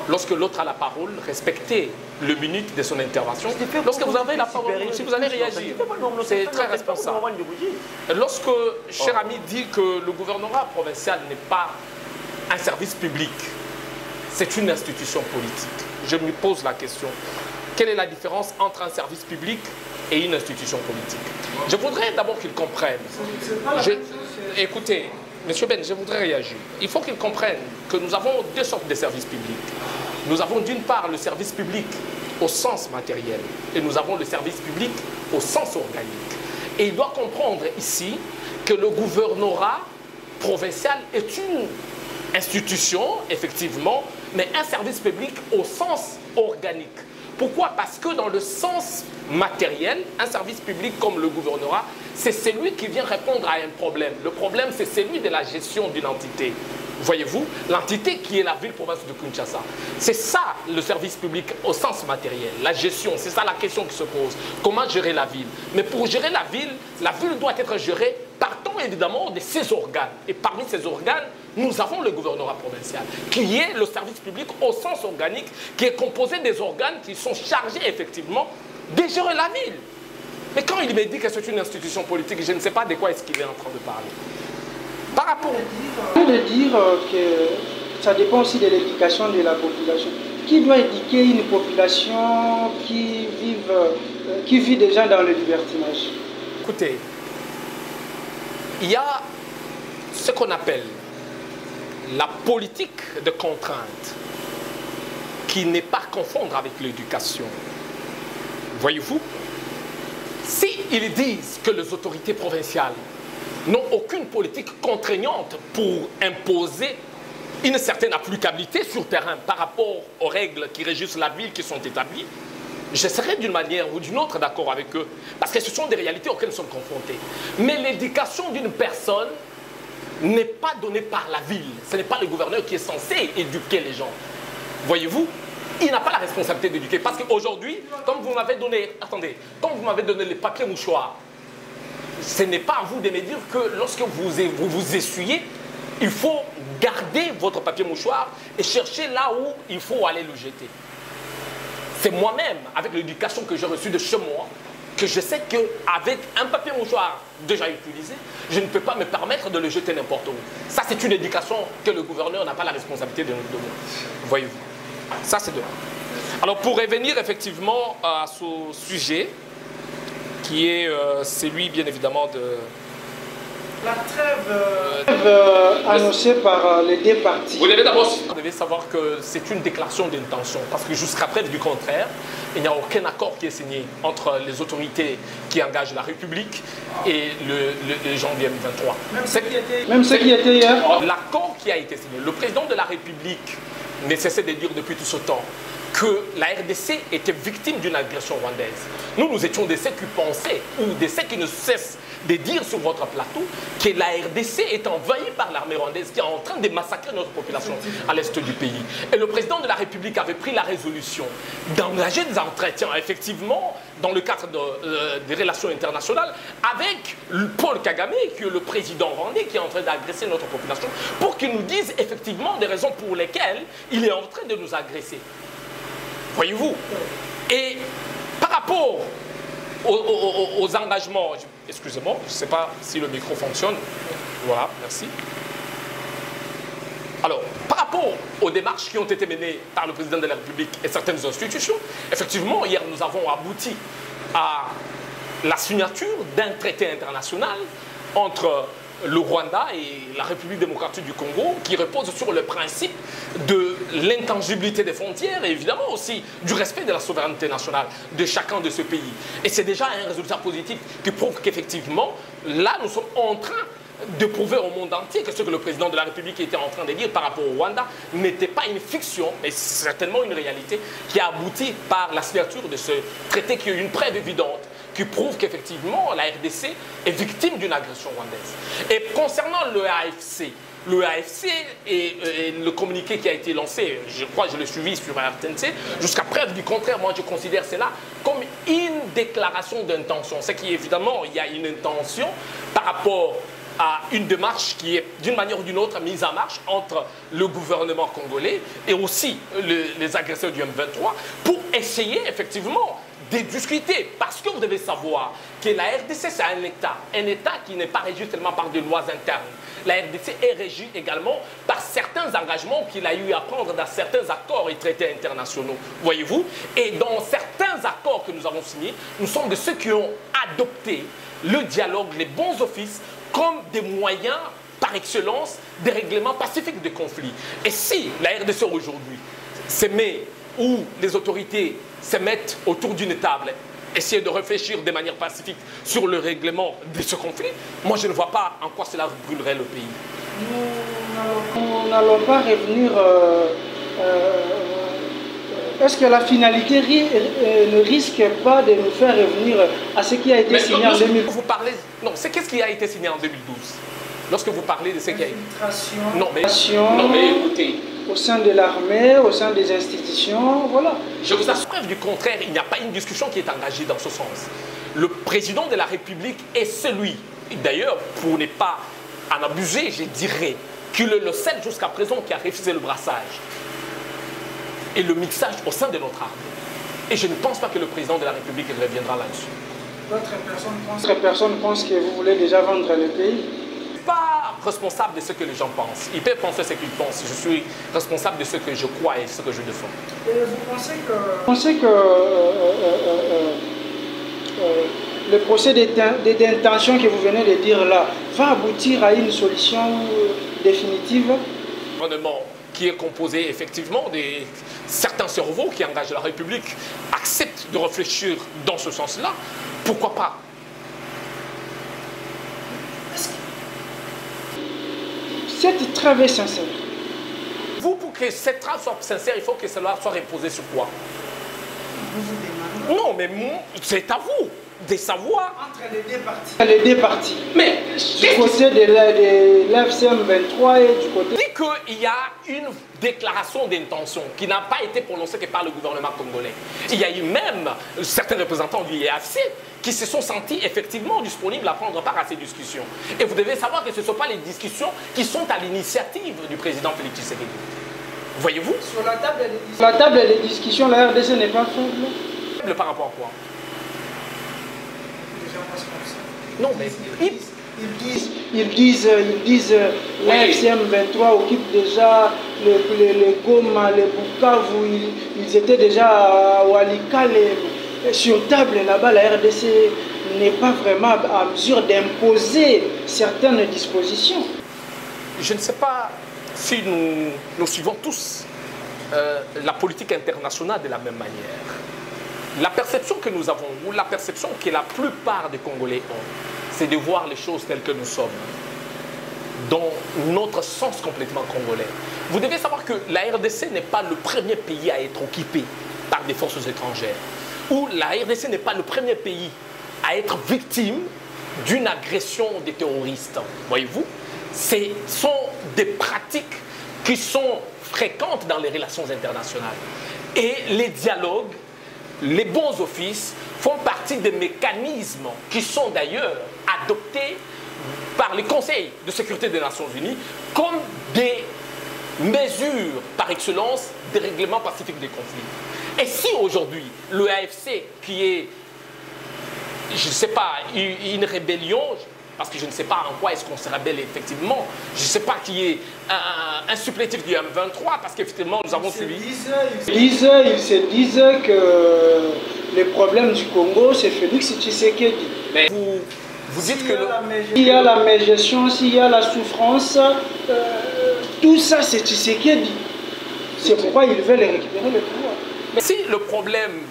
Lorsque l'autre a la parole, respectez le minute de son intervention. Lorsque vous avez la parole, si vous allez réagir, c'est très responsable. Lorsque, cher ami, dit que le gouvernorat provincial n'est pas un service public, c'est une institution politique. Je me pose la question. Quelle est la différence entre un service public et une institution politique? Je voudrais d'abord qu'ils comprennent. Écoutez, Monsieur Ben, je voudrais réagir. Il faut qu'ils comprennent que nous avons deux sortes de services publics. Nous avons d'une part le service public au sens matériel et nous avons le service public au sens organique. Et il doit comprendre ici que le gouvernorat provincial est une institution, effectivement, mais un service public au sens organique. Pourquoi? Parce que dans le sens matériel, un service public comme le gouvernorat, c'est celui qui vient répondre à un problème. Le problème, c'est celui de la gestion d'une entité. Voyez-vous, l'entité qui est la ville-province de Kinshasa. C'est ça le service public au sens matériel, la gestion. C'est ça la question qui se pose. Comment gérer la ville? Mais pour gérer la ville doit être gérée partant évidemment de ses organes. Et parmi ces organes, nous avons le gouvernorat provincial, qui est le service public au sens organique, qui est composé des organes qui sont chargés effectivement de gérer la ville. Mais quand il me dit que c'est une institution politique, je ne sais pas de quoi est-ce qu'il est en train de parler. Par rapport... On peut dire que ça dépend aussi de l'éducation de la population. Qui doit éduquer une population qui vit déjà dans le libertinage? Écoutez, il y a ce qu'on appelle la politique de contrainte qui n'est pas à confondre avec l'éducation. Voyez-vous, s'ils disent que les autorités provinciales n'ont aucune politique contraignante pour imposer une certaine applicabilité sur terrain par rapport aux règles qui régissent la ville qui sont établies, je serai d'une manière ou d'une autre d'accord avec eux, parce que ce sont des réalités auxquelles nous sommes confrontés. Mais l'éducation d'une personne n'est pas donnée par la ville. Ce n'est pas le gouverneur qui est censé éduquer les gens. Voyez-vous, il n'a pas la responsabilité d'éduquer. Parce qu'aujourd'hui, comme vous m'avez donné, attendez, comme vous m'avez donné les papiers mouchoirs, ce n'est pas à vous de me dire que lorsque vous essuyez, il faut garder votre papier mouchoir et chercher là où il faut aller le jeter. C'est moi-même, avec l'éducation que j'ai reçue de chez moi, que je sais qu'avec un papier mouchoir déjà utilisé, je ne peux pas me permettre de le jeter n'importe où. Ça, c'est une éducation que le gouverneur n'a pas la responsabilité de nous donner. Voyez-vous. Ça, c'est de là. Alors, pour revenir effectivement à ce sujet, qui est celui, bien évidemment, de... La trêve annoncée par les deux partis. Vous devez savoir que c'est une déclaration d'intention, parce que jusqu'à preuve du contraire, il n'y a aucun accord qui est signé entre les autorités qui engagent la République et le janvier 2023. Même ce qui était hier. L'accord qui a été signé, le président de la République ne cessait de dire depuis tout ce temps que la RDC était victime d'une agression rwandaise. Nous étions de ceux qui pensaient, ou de ceux qui ne cessent de dire sur votre plateau, que la RDC est envahie par l'armée rwandaise qui est en train de massacrer notre population à l'est du pays. Et le président de la République avait pris la résolution d'engager des entretiens, effectivement, dans le cadre des relations internationales, avec Paul Kagame, qui est le président rwandais, qui est en train d'agresser notre population, pour qu'il nous dise effectivement des raisons pour lesquelles il est en train de nous agresser. Voyez-vous? Et par rapport aux engagements, excusez-moi, je ne sais pas si le micro fonctionne. Voilà, merci. Alors, par rapport aux démarches qui ont été menées par le président de la République et certaines institutions, effectivement, hier, nous avons abouti à la signature d'un traité international entre le Rwanda et la République démocratique du Congo, qui repose sur le principe de l'intangibilité des frontières et évidemment aussi du respect de la souveraineté nationale de chacun de ce pays. Et c'est déjà un résultat positif qui prouve qu'effectivement, là, nous sommes en train de prouver au monde entier que ce que le président de la République était en train de dire par rapport au Rwanda n'était pas une fiction, mais certainement une réalité qui a abouti par la signature de ce traité qui est une preuve évidente qui prouve qu'effectivement la RDC est victime d'une agression rwandaise. Et concernant le AFC et le communiqué qui a été lancé, je crois que je l'ai suivi sur RTNC, jusqu'à preuve du contraire, moi je considère cela comme une déclaration d'intention. C'est qu'évidemment, il y a une intention par rapport à une démarche qui est d'une manière ou d'une autre mise en marche entre le gouvernement congolais et aussi les agresseurs du M23 pour essayer effectivement de discuter, parce que vous devez savoir que la RDC c'est un État qui n'est pas régi seulement par des lois internes. La RDC est régie également par certains engagements qu'il a eu à prendre dans certains accords et traités internationaux, voyez-vous. Et dans certains accords que nous avons signés, nous sommes de ceux qui ont adopté le dialogue, les bons offices, comme des moyens par excellence des règlements pacifiques de conflits. Et si la RDC aujourd'hui se met, où les autorités se mettent autour d'une table, essayer de réfléchir de manière pacifique sur le règlement de ce conflit, moi je ne vois pas en quoi cela brûlerait le pays. Nous n'allons pas revenir... Est-ce que la finalité ne risque pas de nous faire revenir à ce qui a été signé en 2012? Vous parlez... Non, c'est qu'est-ce qui a été signé en 2012? Lorsque vous parlez de ce qui a été... Non mais écoutez... Au sein de l'armée, au sein des institutions, voilà. Je vous assure, du contraire, il n'y a pas une discussion qui est engagée dans ce sens. Le président de la République est celui, d'ailleurs, pour ne pas en abuser, je dirais, qu'il est le seul jusqu'à présent qui a refusé le brassage et le mixage au sein de notre armée. Et je ne pense pas que le président de la République reviendra là-dessus. Votre personne pense que vous voulez déjà vendre le pays? Pas responsable de ce que les gens pensent. Ils peuvent penser ce qu'ils pensent. Je suis responsable de ce que je crois et ce que je défends. Et vous pensez que le procès d'intention que vous venez de dire là va aboutir à une solution définitive? Un gouvernement qui est composé effectivement de certains cerveaux qui engagent la République accepte de réfléchir dans ce sens-là. Pourquoi pas? Cette trêve est sincère. Vous, pour que cette trêve soit sincère, il faut que cela soit reposé sur quoi? Vous demandez. Non, mais c'est à vous de savoir. Entre les deux parties. Les deux parties. Mais du côté de l'FCM 23 et du côté... Dit qu'il y a une déclaration d'intention qui n'a pas été prononcée que par le gouvernement congolais. Il y a eu même certains représentants du IAFC qui se sont sentis effectivement disponibles à prendre part à ces discussions. Et vous devez savoir que ce ne sont pas les discussions qui sont à l'initiative du président Félix Tshisekedi. Voyez-vous? Sur la table des discussions, la RDC n'est pas faible. Faible par rapport à quoi? Non, mais ils disent l'AFCM 23 occupe déjà les Goma, les Bukavu, ils étaient déjà à Walikale. Sur table là-bas, la RDC n'est pas vraiment à mesure d'imposer certaines dispositions. Je ne sais pas si nous suivons tous la politique internationale de la même manière. La perception que nous avons, ou la perception que la plupart des Congolais ont, c'est de voir les choses telles que nous sommes. dans notre sens complètement congolais. Vous devez savoir que la RDC n'est pas le premier pays à être occupé par des forces étrangères. Ou la RDC n'est pas le premier pays à être victime d'une agression des terroristes. Voyez-vous, ce sont des pratiques qui sont fréquentes dans les relations internationales. Et les dialogues, les bons offices font partie des mécanismes qui sont d'ailleurs adoptés par les conseils de sécurité des Nations Unies comme des mesures par excellence des règlements pacifiques des conflits. Et si aujourd'hui le AFC, qui est, je ne sais pas, une rébellion, parce que je ne sais pas en quoi est-ce qu'on se rebelle effectivement, je ne sais pas qui est un supplétif du M23, parce qu'effectivement nous avons suivi. Ils se disent que les problèmes du Congo, c'est Félix Tshisekedi. Mais vous dites que s'il y a la mégestion, s'il y a la souffrance, tout ça c'est Tshisekedi. C'est pourquoi ils veulent récupérer le pouvoir. Mais si le problème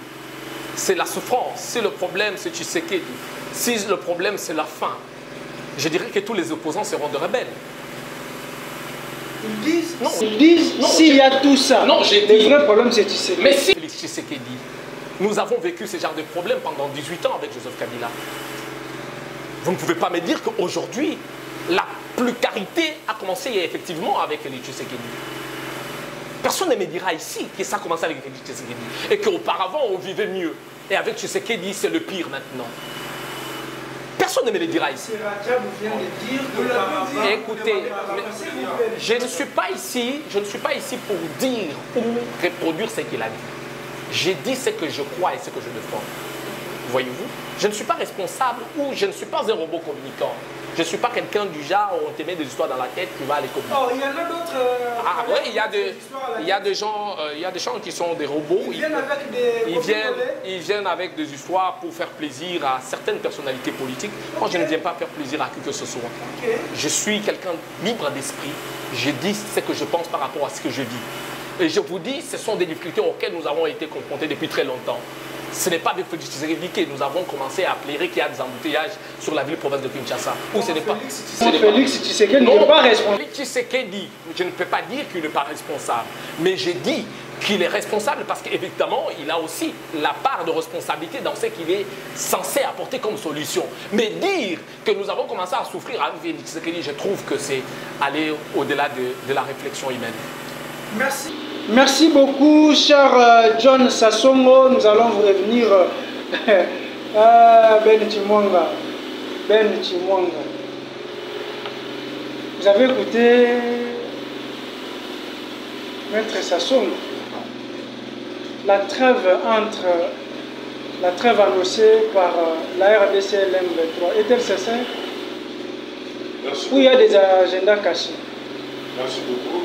c'est la souffrance, si le problème c'est Tshisekedi, si le problème c'est la faim, je dirais que tous les opposants seront de rebelles. Ils disent s'il y a tout ça, le vrai problème c'est Tshisekedi. Mais si Félix Tshisekedi, nous avons vécu ce genre de problème pendant 18 ans avec Joseph Kabila. Vous ne pouvez pas me dire qu'aujourd'hui, la précarité a commencé effectivement avec Félix Tshisekedi. Personne ne me dira ici que ça a commencé avec Félix Tshisekedi et qu'auparavant on vivait mieux. Et avec Tshisekedi, c'est le pire maintenant. Personne ne me le dira ici. Écoutez, je ne suis pas ici pour dire ou reproduire ce qu'il a dit. J'ai dit ce que je crois et ce que je défends. Voyez-vous, je ne suis pas responsable ou je ne suis pas un robot communicant. Je ne suis pas quelqu'un du genre où on te met des histoires dans la tête qui va les communiquer. Oh, il y en a d'autres. Ah oui, il y a des gens qui sont des robots. Ils viennent avec des histoires pour faire plaisir à certaines personnalités politiques. Moi, je ne viens pas faire plaisir à qui que ce soit. Je suis quelqu'un libre d'esprit. Je dis ce que je pense par rapport à ce que je vis. Et je vous dis, ce sont des difficultés auxquelles nous avons été confrontés depuis très longtemps. Ce n'est pas avec Félix Tshisekedi que nous avons commencé à plairer qu'il y a des embouteillages sur la ville-province de Kinshasa. Ou ce n'est pas. Félix Tshisekedi n'est pas responsable. Félix Tshisekedi, je ne peux pas dire qu'il n'est pas responsable. Mais j'ai dit qu'il est responsable parce qu'évidemment, il a aussi la part de responsabilité dans ce qu'il est censé apporter comme solution. Mais dire que nous avons commencé à souffrir avec Félix Tshisekedi, je trouve que c'est aller au-delà de la réflexion humaine. Merci. Merci beaucoup, cher John Sassongo. Nous allons vous revenir. Ben Chimwanga. Vous avez écouté Maître Sassongo. La trêve annoncée par la RDC et l'M23 est-elle cessée? Ou il y a des agendas cachés? Merci beaucoup.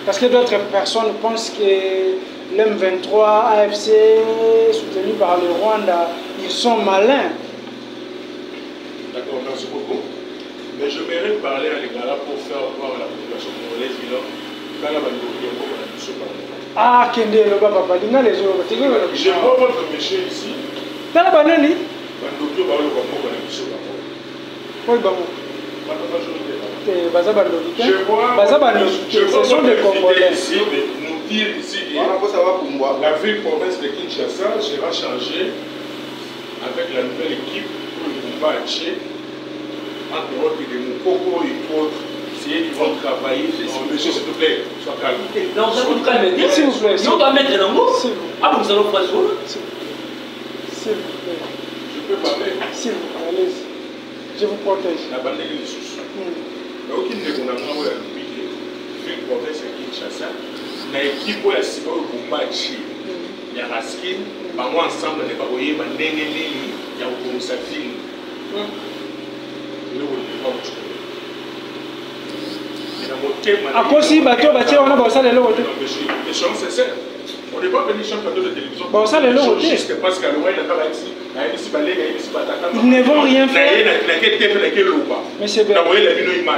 Parce que d'autres personnes pensent que l'M23, AFC, soutenu par le Rwanda, ils sont malins. D'accord, merci beaucoup. Mais je mérite parler à l'Égala pour faire voir à la population congolaise ah, Kende, le papa, les autres. Je vois votre monsieur ici. T'as la banane? Ce sont des Congolais ici, de nous dire ici que la ville-province de Kinshasa sera changée avec la nouvelle équipe pour le combat à Tché, entre autres de Moukoko et autres. Si ils vont travailler, monsieur, s'il te plaît, sois calme. Non, ça vous calmez, s'il vous plaît. Si on doit mettre un mot, ah, nous allons faire ça. S'il vous plaît. Je peux parler. S'il vous plaît, allez-y. Je vous protège. La bande est sous. Mais aucune des gouvernements a dit que le province de Kinshasa, l'équipe où elle s'est combat, il y a Raskin, moi ensemble, on n'est pas voyé, il y a au sa ville. À quoi si bateau bâtir on a bossé les lots? Les gens c'est ça. On n'est pas venu chanter de télévision. Bon ça les lots. Juste parce qu'à l'ouest, il n'a pas ici. Ils ne vont rien faire. Mais c'est bien.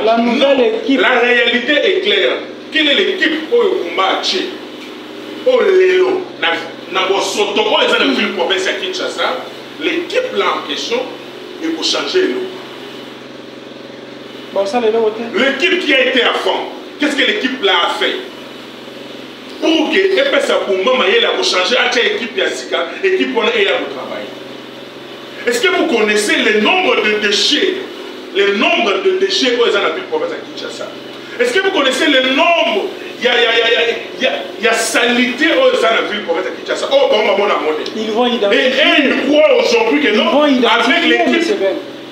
La nouvelle équipe. La réalité est claire. Quelle est l'équipe au Kumbachi? Au Lélo. Nabosotomo, les gens de ville province à Kinshasa. L'équipe là en question, il faut changer l'eau. L'équipe qui a été à fond, qu'est-ce que l'équipe là a fait? Pour que EPS Abumba Mayela pour changer à l'équipe Yassika, l'équipe on est à travail. Est-ce que vous connaissez le nombre de déchets? Le nombre de déchets aux Anapis province à Kinshasa. Est-ce que vous connaissez le nombre? Il y a salité aux Anapis province à Kinshasa. Oh, bon, mon amour. Ils vont identifier. Et ils croient aujourd'hui que non, avec l'équipe,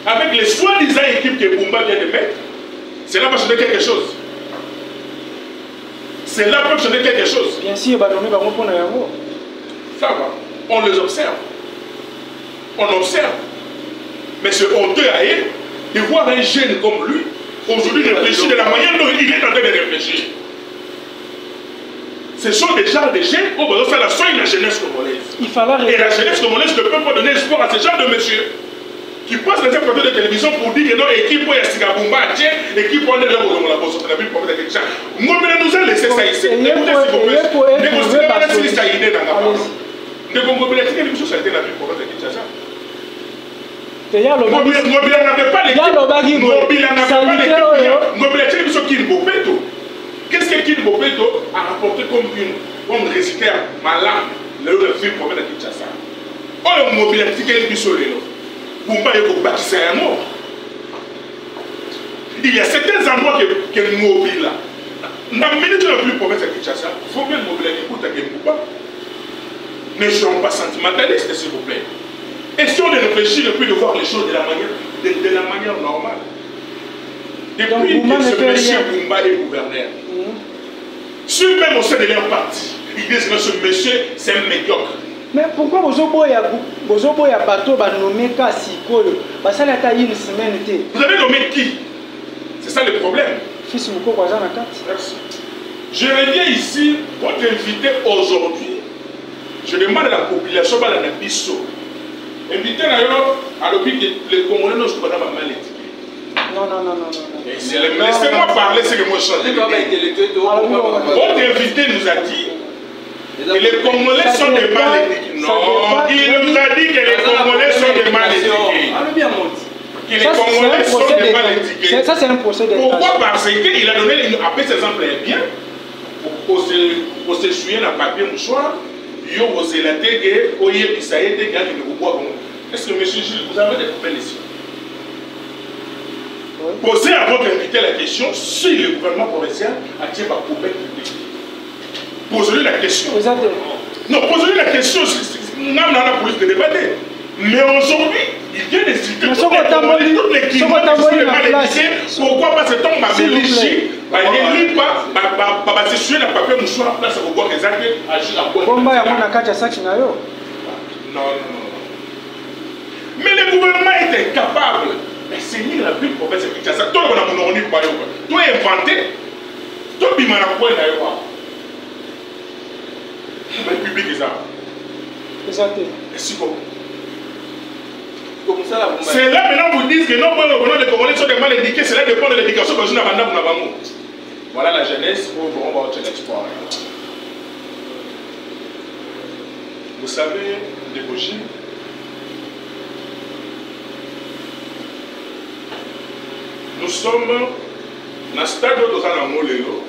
avec les soi-disant équipes que Bumba vient de mettre, c'est là pour changer quelque chose. C'est là pour changer quelque chose. Bien sûr, ça va. On les observe. On observe. Mais c'est honteux à elle de voir un jeune comme lui aujourd'hui réfléchir de la manière dont il est en train de réfléchir. Ce sont des genres de jeunes où on fait la soin de la jeunesse congolaise. Et la jeunesse congolaise ne peut pas donner espoir à ce genre de monsieur qui passe dans un plateau de télévision pour dire que non, équipe où il y a Sigabumba, équipe où il y a la bosse, on a vu le problème de quelque chose. Moi, nous allons laisser ça ici. Écoutez, s'il vous plaît. Négocier la liste, ça y est dans la parole. Ne comprenez pas quelque chose, ça a été la vie pour le Kinshasa. Mobila n'avait pas l'équipe. Mobila n'avait pas l'équipe. Mobila n'avait pas l'équipe. Qu'est-ce que Kin Bopeto a rapporté comme résultat malin le film pour le Kinshasa? Oh, Mobila, c'est quel bisolé. Il y a certains endroits que le mobile là. Dans la minute de la plus province à Kinshasa, il faut bien le mobile écoute à Kembuba. Ne soyons pas sentimentalistes, s'il vous plaît. Essayons de réfléchir et puis de voir les choses de la manière normale. Depuis que ce monsieur Bumba est gouverneur, si même au sein de leur parti, ils disent que ce monsieur c'est un médiocre. Mais pourquoi vous avez un bateau nommé Kassikoyo? Ça a une semaine. Vous avez nommé qui? C'est ça le problème. Merci. Je reviens ici, votre invité aujourd'hui. Je demande à la population de la Bisso. Invité d'ailleurs à l'opinion que les Congolais ne sont pas mal étiquetés. Non. Laissez-moi parler, c'est que moi je change. Votre invité nous a dit que les Congolais sont des mal éduqués. Non, il nous a dit que les Congolais sont des mal éduqués. Que les Congolais sont des mal éduqués. Ça, c'est un procédé. Pourquoi? Parce qu'il a donné, après ces exemples bien, pour s'essuyer dans le papier mouchoir, il y a osé la tête, il y a pissaillé, il y a une bois. Est-ce que M. Gilles, vous avez des problèmes ici? Posez à votre invité la question si le gouvernement provincial a tiré par poubelle publique. Posez-lui la question. Non, posez-lui la question. Nous avons la police de débattre. Mais aujourd'hui, il vient d'expliquer toutes les clients qui sont mal éduqués. Pourquoi pas cet homme m'a méligé? Il ne lit pas, se suer le papier mouchoir en place pour voir les actes agir à quoi. Non. Mais le gouvernement est incapable d'enseigner la ville province de Kinshasa. Toi, on a mon nom, toi inventé, toi, tu m'as rappelé d'ailleurs. Le public est ça. C'est là maintenant vous dites que non, les Congolais sont des mal éduqués, cela dépend de l'éducation que nous avons. Voilà la jeunesse pour un espoir. Vous savez, Débauché, nous sommes dans le stade où nous avons Molelo.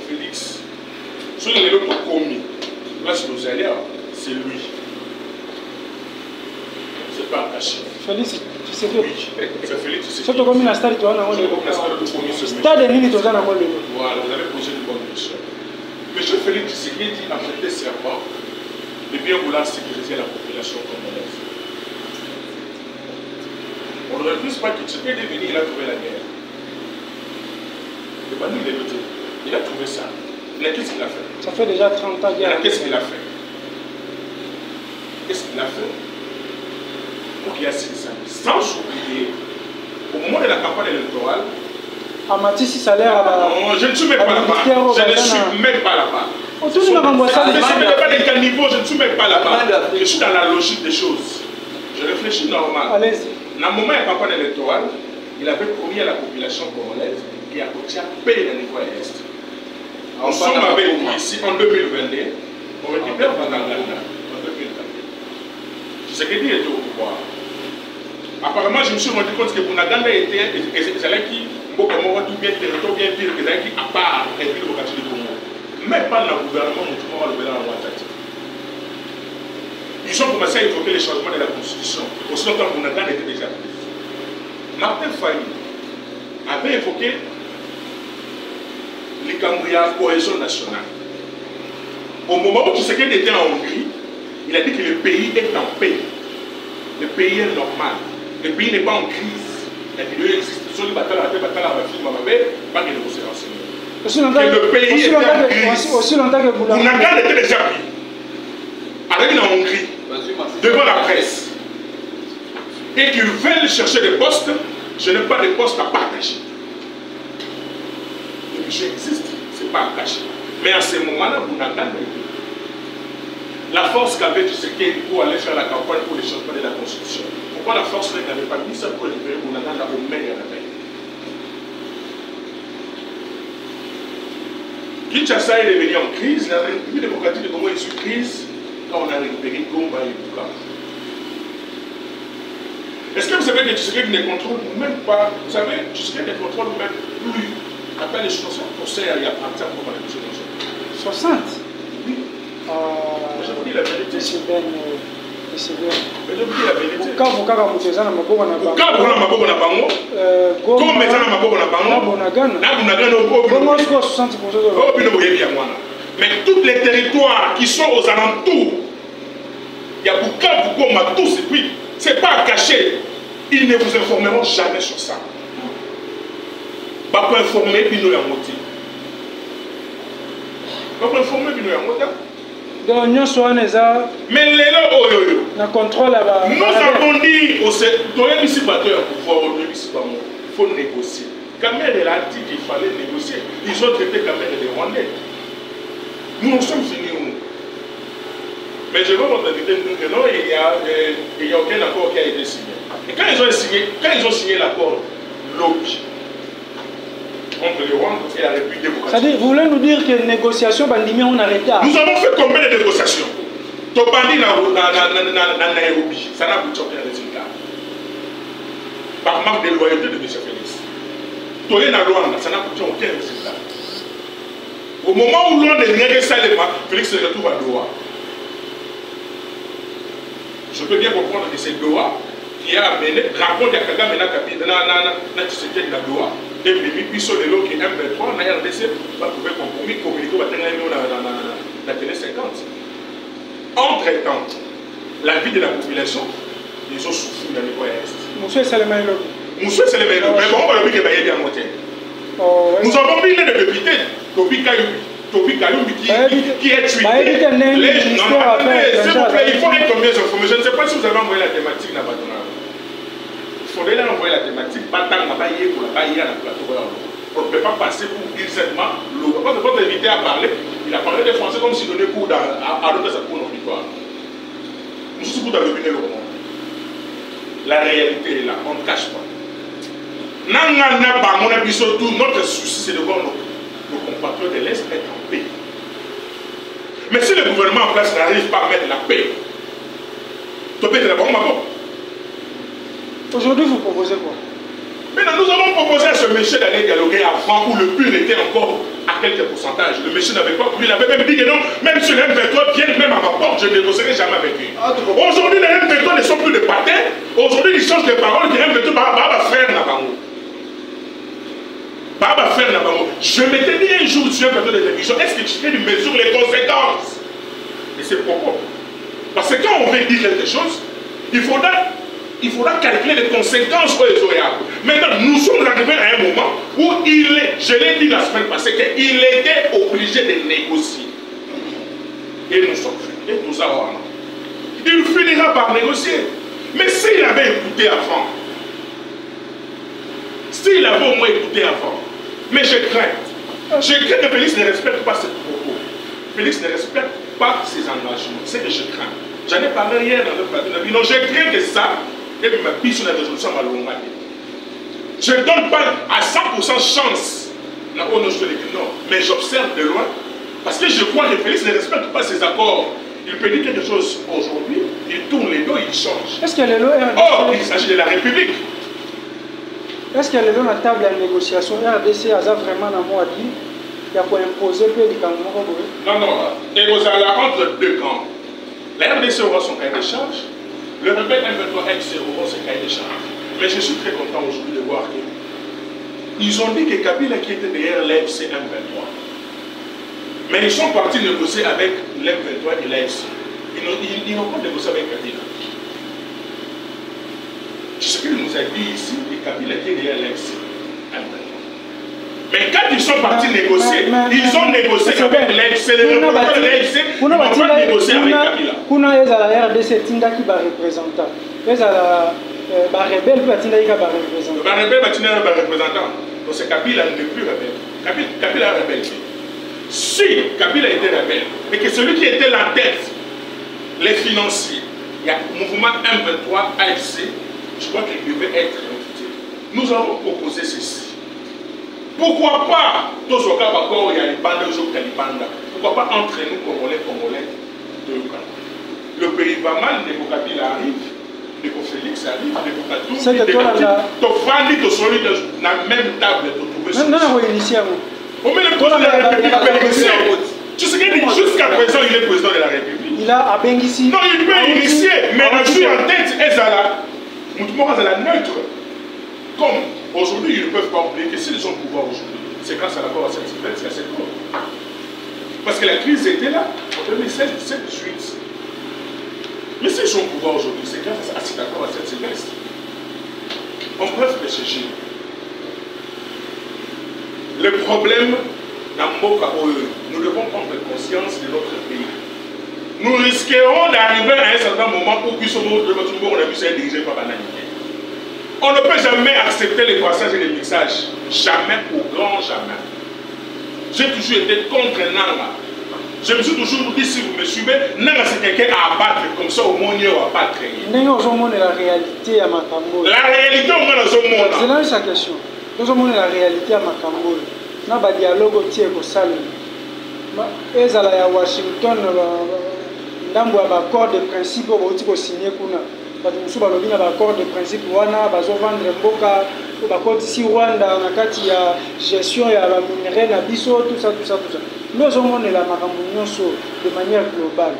Félix, sur les autres commis, là c'est lui. C'est pas caché. Félix, tu sais que. Oui, c'est Félix. C'est toi comme un stade, tu as un stade de mini, tu as un Voilà, vous avez posé une bonne question. Monsieur Félix Tshisekedi a prêté serment de bien vouloir sécuriser la population congolaise. On ne refuse pas que Tshisekedi est venu, il a trouvé la guerre. Il a trouvé ça. Mais qu'est-ce qu'il a fait? Ça fait déjà 30 ans qu'il a fait. Qu'est-ce qu'il a fait? Qu'est-ce qu'il a fait pour qu'il y ait ça? Sans oublier, au moment de la campagne électorale, Amatissi salaire à non, je ne suis même pas là-bas. Je ne suis même pas là-bas. Je ne suis même pas des caniveaux, je ne suis même pas là-bas. Je suis dans la logique des choses. Je réfléchis normal. Allez-y. Dans le moment de la campagne électorale, il avait promis à la population congolaise qu'il y a paix dans les coins est. Nous sommes avec vous ici en 2022. On récupère Bagangana en 2022. Ce qui est au pouvoir. Apparemment, je me suis rendu compte que Bounaganda était qui tout bien territoire bien pire que qui à part et puis le Bokati du Congo. Mais pas dans le gouvernement, le gouvernement Ouattati. Ils ont commencé à évoquer les changements de la Constitution. Aussi longtemps que Bounaganda était déjà pris. Martin Fayou avait évoqué les Cambria cohésion nationale. Au moment où Tshisekedi était en Hongrie, il a dit que le pays est en paix. Le pays est normal. Le pays n'est pas en crise. Il existe. Sur les batailles, pas de négociation. Le pays est en crise. Aussi longtemps que Bounaganda était déjà pris. Avec en Hongrie, devant la presse. Et qu'ils veulent chercher des postes, je n'ai pas de postes à partager. Le budget existe, ce n'est pas à cacher. Mais à ce moment-là, Bounaganda la force qu'avait Tshisekedi pour aller faire la campagne pour les changements de la Constitution. Pourquoi la force n'avait pas mis ça pour libérer Bounaganda au meilleur de la paix? Kinshasa est devenu en crise, la République démocratique de Congo est sous crise quand on a récupéré Gomba et Bukavu. Est-ce que vous savez que Tshisekedi ne contrôle même pas, vous savez, Tshisekedi ne contrôle même plus, après les choses, on sait il y a partir pour la mission de 60. Oui. Je vous dis la vérité. C'est bien. Mais je vous dis la vérité. Quand vous avez maboko na bango. Quand vous avez maboko na bango. Comme les gens na maboko na bango. Na Bounagana. Na Bounagana au Bongo 60%. Mais tous les territoires qui sont aux alentours, il y a Bukavu, Goma, tous, et puis c'est pas à cacher. Ils ne vous informeront jamais sur ça. Pas pour informer, puis nous l'avons dit. Pas pour informer, puis nous l'avons dit. Donc, nous sommes mais les lots, contrôle là-bas. Nous avons dit au municipateurs il faut négocier. Kamer elle a dit qu'il fallait négocier. Ils ont traité Kamer des Rwandais. Nous sommes finis. Mais je veux votre dire que non, il n'y a aucun accord qui a été signé. Et quand ils ont signé l'accord, l'OPI, entre les Rwandais et la République démocratique. C'est-à-dire, vous voulez nous dire que les négociations, on arrête là? Nous avons fait combien de négociations? Tobandi na Nairobi, ça n'a abouti à aucun résultat. Par manque de loyauté de M. Félix. Toye na Luanda, ça n'a abouti à aucun résultat. Au moment où l'on est négocié Salema, Félix se retrouve à Doha. Je peux bien comprendre que c'est Doha qui a amené, raconte à Kagame na Tshisekedi na Doha. Et puis, puisque les lots qui est M23, la RDC va trouver compromis, communiquer, va tenir la télé 50. Entre-temps, la vie de la population, ils ont souffert dans les voyages. Monsieur Salemaïlo. Monsieur Salemaïlo, mais bon, on va le dire qu'il y a un moté. Nous avons mis les députés, Tobi Kayumbi qui est tué. S'il vous plaît, il faut être combien d'informations. Je ne sais pas si vous avez envoyé la thématique dans votre il faudrait leur envoyer la thématique, pas tant pour la bailler à la plateau. On ne peut pas passer pour dire seulement l'eau. Quand on éviter à parler, il a parlé des Français comme s'il donnait cours à l'autre sa cour victoire. Nous sommes dans le but de l'eau. La réalité est là, on ne cache pas. Notre souci, c'est de voir nos compatriotes de l'Est être en paix. Mais si le gouvernement en place n'arrive pas à mettre la paix, tu peux être bon. Aujourd'hui, vous proposez quoi? Maintenant, nous avons proposé à ce monsieur d'aller dialoguer avant où le pur était encore à quelques pourcentages. Le monsieur n'avait pas voulu, il avait même dit que non, même si les M23 viennent même à ma porte, je ne négocierai jamais avec lui. Aujourd'hui, les M23 ne sont plus de patins. Aujourd'hui, ils changent de parole, les M23 va faire la bango. Va faire la bango. Je m'étais dit un jour sur un plateau de télévision, est-ce que tu fais une mesure les conséquences de ces propos? Parce que quand on veut dire quelque chose, il faudra calculer les conséquences pour les OEA. Maintenant, nous sommes arrivés à un moment où je l'ai dit la semaine passée, qu'il était obligé de négocier. Et nous sommes faits. Et nous avons. Il finira par négocier. Mais s'il avait écouté avant, s'il avait au moins écouté avant, mais je crains que Félix ne respecte pas ses propos. Félix ne respecte pas ses engagements. C'est que je crains. J'en ai parlé hier dans le plateau. Non, je crains que ça. Et puis ma piste sur la résolution je ne donne pas à 100% chance. Non, mais j'observe de loin. Parce que je crois que Félix ne respecte pas ses accords. Il peut dire quelque chose aujourd'hui, il tourne les dos, il change. Est-ce que les lois Or, il s'agit de la République. Est-ce que les lois à table de négociation, RDC a vraiment un mot à dire? Il y a quoi imposer peu du camp? Non, non, et vous allez entre deux camps. La RDC aura son cahier de charge, le rebelle M23 FC aura son cahier de charge. Mais je suis très content aujourd'hui de voir qu'ils ont dit que Kabila qui était derrière l'AFC M23. Mais ils sont partis négocier avec l'M23 et l'AFC. Ils n'ont pas négocié avec Kabila. Ce qu'il nous a dit ici, que Kabila qui est derrière l'AFC M23. Mais quand ils sont partis négocier, ils ont négocié avec l'AFC. Les représentants de l'AFC, ils n'ont pas négocié avec Kabila. Kuna eza la RDC tindaki ba représentant. Eza la ba rebelle peut tindaki ba représentant. Ba rebelle va tindaki ba représentant. Donc c'est Kabila n'est plus rebelle. Kabila est rebelle. Si Kabila était rebelle, et que celui qui était la tête, les financiers, il y a le mouvement M23 AFC, je crois qu'il devait être invité. Nous avons proposé ceci. Pourquoi pas, dans ce cas, il y a les bandes, pourquoi pas entre nous, Congolais, le pays va mal, Neko Kabila arrive, Neko Félix arrive, Neko Katou, Tofandi, Tosoli, dans la même table, de trouver non, non, initié. On met le président de la République initier. Tu sais qu'il dit jusqu'à présent, il est président de la République. Il a à Bengissi. Non, il peut initier, mais je suis en tête, Ezala. Moutmoura est la neutre. Comme aujourd'hui, ils ne peuvent pas oublier que s'ils ont pouvoir aujourd'hui, c'est grâce à l'accord à cette espèce, à cette cour. Parce que la crise était là, en 2016, 17, 18. Mais s'ils ont pouvoir aujourd'hui, c'est grâce à cet accord à cette espèce. On peut réfléchir. Le problème, nous devons prendre conscience de notre pays. Nous risquerons d'arriver à un certain moment où on a vu ça dirigé par banalité. On ne peut jamais accepter les passages et les mixages. Jamais, au grand jamais. J'ai toujours été contre Nanga. Je me suis toujours dit, si vous me suivez, Nanga c'est quelqu'un à abattre, comme ça au monde il va pas créer. La réalité à Makambo. La réalité au monde. C'est là sa question. Nous avons la réalité à Makambo. Nous avons un dialogue au Tiers au Salon. Ezala ya Washington, ndambo ya accord de principe au signé kuna. Parce que nous avons un accord de principe wana bazo vendre mboka bakoti si Rwanda na kati ya gestion ya ba minerais na biso tout ça. Nous avons la makambo nyonso de manière globale.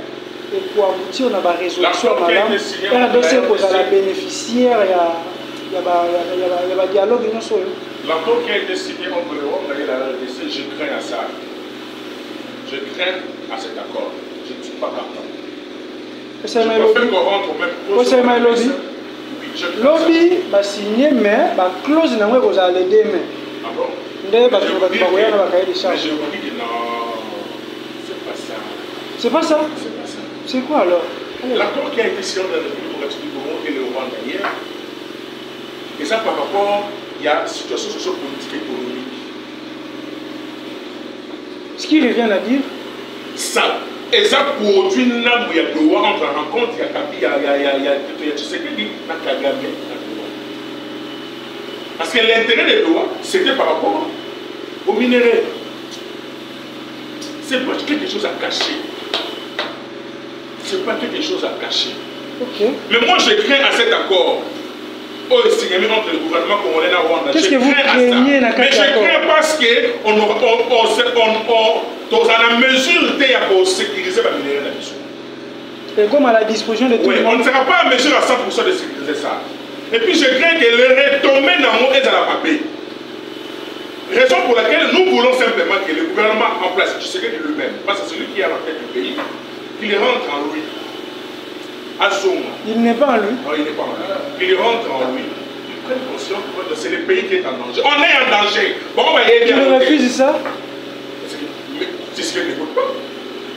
Et pour aboutir on a ba résolution madame RDC pour la bénéficiaire ya ba dialogue nyonso. L'accord qui a été signé entre le Rwanda et la RDC, je crains à ça. Je crains à cet accord. Je ne suis pas partant. Je préfère qu'on rentre au même lobby. Lobby, va signer, mais la clause n'a pas besoin de deux mains. Ah bon? Mais je vous dis que non, c'est pas ça. C'est pas ça? C'est quoi alors? L'accord qui a été signé dans la République démocratique du Congo et le Rwanda hier, et ça par rapport, il y a une situation socio-politique et économique. Ce qui revient à dire? Ça. Et ça produit une âme où il y a deux entre en rencontre, il y a Kabi, tu sais que dit, parce que l'intérêt des lois, c'était par rapport aux minéraux. C'est pas quelque chose à cacher. C'est pas quelque chose à cacher. Okay. Mais moi, je crains à cet accord. Entre le gouvernement congolais et Rwanda. Qu'est-ce que vous craignez dans mais je crains parce qu'on dans la mesure de sécuriser la minérale de la mission. Et comme à la disposition de tout le monde. On ne sera pas en mesure à 100% de sécuriser ça. Et puis je crains que le retombée dans mon aide à la papée. Raison pour laquelle nous voulons simplement que le gouvernement en place, je sais que lui-même, parce que c'est celui qui est à la tête du pays, qu'il rentre en lui. Il n'est pas en lui. Non, il n'est pas en lui. Il rentre en lui. Il prend conscience que c'est le pays qui est en danger. On est en danger. Bon, on va y aller. Qu'il refuse ça? C'est ce qu'il n'écoute pas.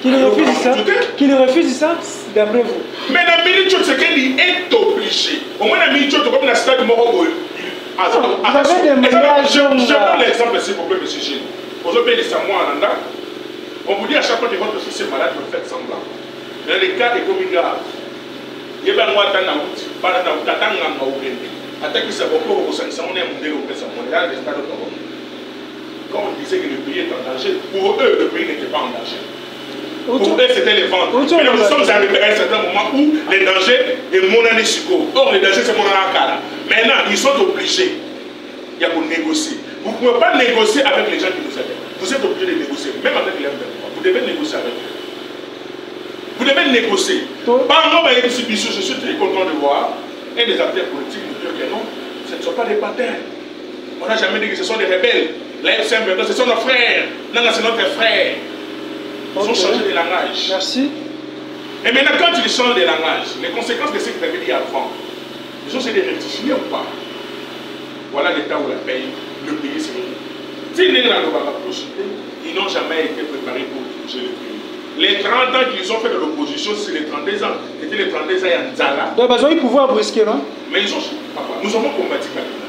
Qu'il refuse ça? Qu'il refuse ça, d'après vous? Mais la minute, c'est qu'il est obligé. Au moins, la minute, comme la stade de Morogo. Vous avez des ménages. Je prends l'exemple, s'il vous plaît, M. Gilles. Aujourd'hui, les Samoa en Anda, on vous dit à chaque fois que votre fils est malade, vous faites semblant. Mais les cas est comme grave. Il y a un mois de temps, quand on disait que le pays est en danger, pour eux, le pays n'était pas en danger. Pour eux, c'était les ventes. Mais nous sommes arrivés à un certain moment où les dangers est mon année suko. Or, les dangers, c'est mon année. Maintenant, ils sont obligés. Il y a pour négocier. Vous ne pouvez pas négocier avec les gens qui vous aident. Vous êtes obligé de négocier, même avec les M23. Vous devez négocier avec eux. Vous devez négocier. Par exemple, avec je suis très content de voir un des acteurs politiques nous dire que non, ce ne sont pas des patins. On n'a jamais dit que ce sont des rebelles. La FCM, ce sont nos frères. Non, c'est notre frère. Ils ont changé de langage. Merci. Et maintenant, quand ils changent de langage, les conséquences de ce qu'ils avaient dit avant, ils ont essayé de rectifier ou pas? Voilà l'état où la paye, le pays s'est réuni. S'ils ils n'ont jamais été préparés pour diriger le pays. Les 30 ans qu'ils ont fait de l'opposition, c'est les 32 ans. C'était les 32 ans à Nzala. Donc, ils ont eu pouvoir brusquer, non? Mais ils ont. Nous avons combattu Kabila.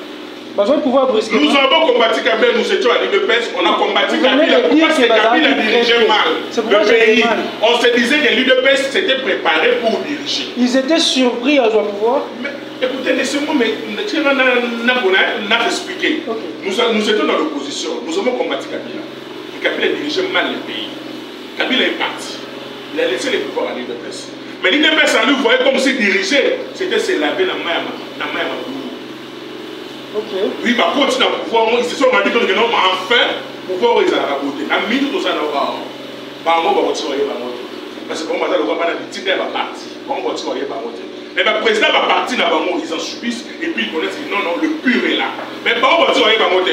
Ils ont eu pouvoir brusquer. Nous avons combattu Kabila, nous étions à l'UDPS, on a combattu Kabila. Parce que Kabila dirigeait mal le pays. On se disait que l'UDPS s'était préparé pour diriger. Ils étaient surpris à leur pouvoir. Mais écoutez, laissez-moi expliquer. Nous étions dans l'opposition, nous avons combattu Kabila. Et Kabila dirigeait mal le pays. Kabila est parti. Il a laissé les pouvoirs à l'UDPS. Mais l'UDPS, lui, vous voyez comme s'il dirigeait, c'était se laver la main à oui, par contre, dans le pouvoir, ils se sont rendus compte que non, enfin, le pouvoir, ils ont raboté. La minute, tout ça, par exemple, parce que comment on va pas dans le titre, va partir. Comment on va tirer par contre. Mais le président va partir là-bas, ils en subissent, et puis ils connaissent, non, non, le pur est là. Mais par contre, on va tirer par contre.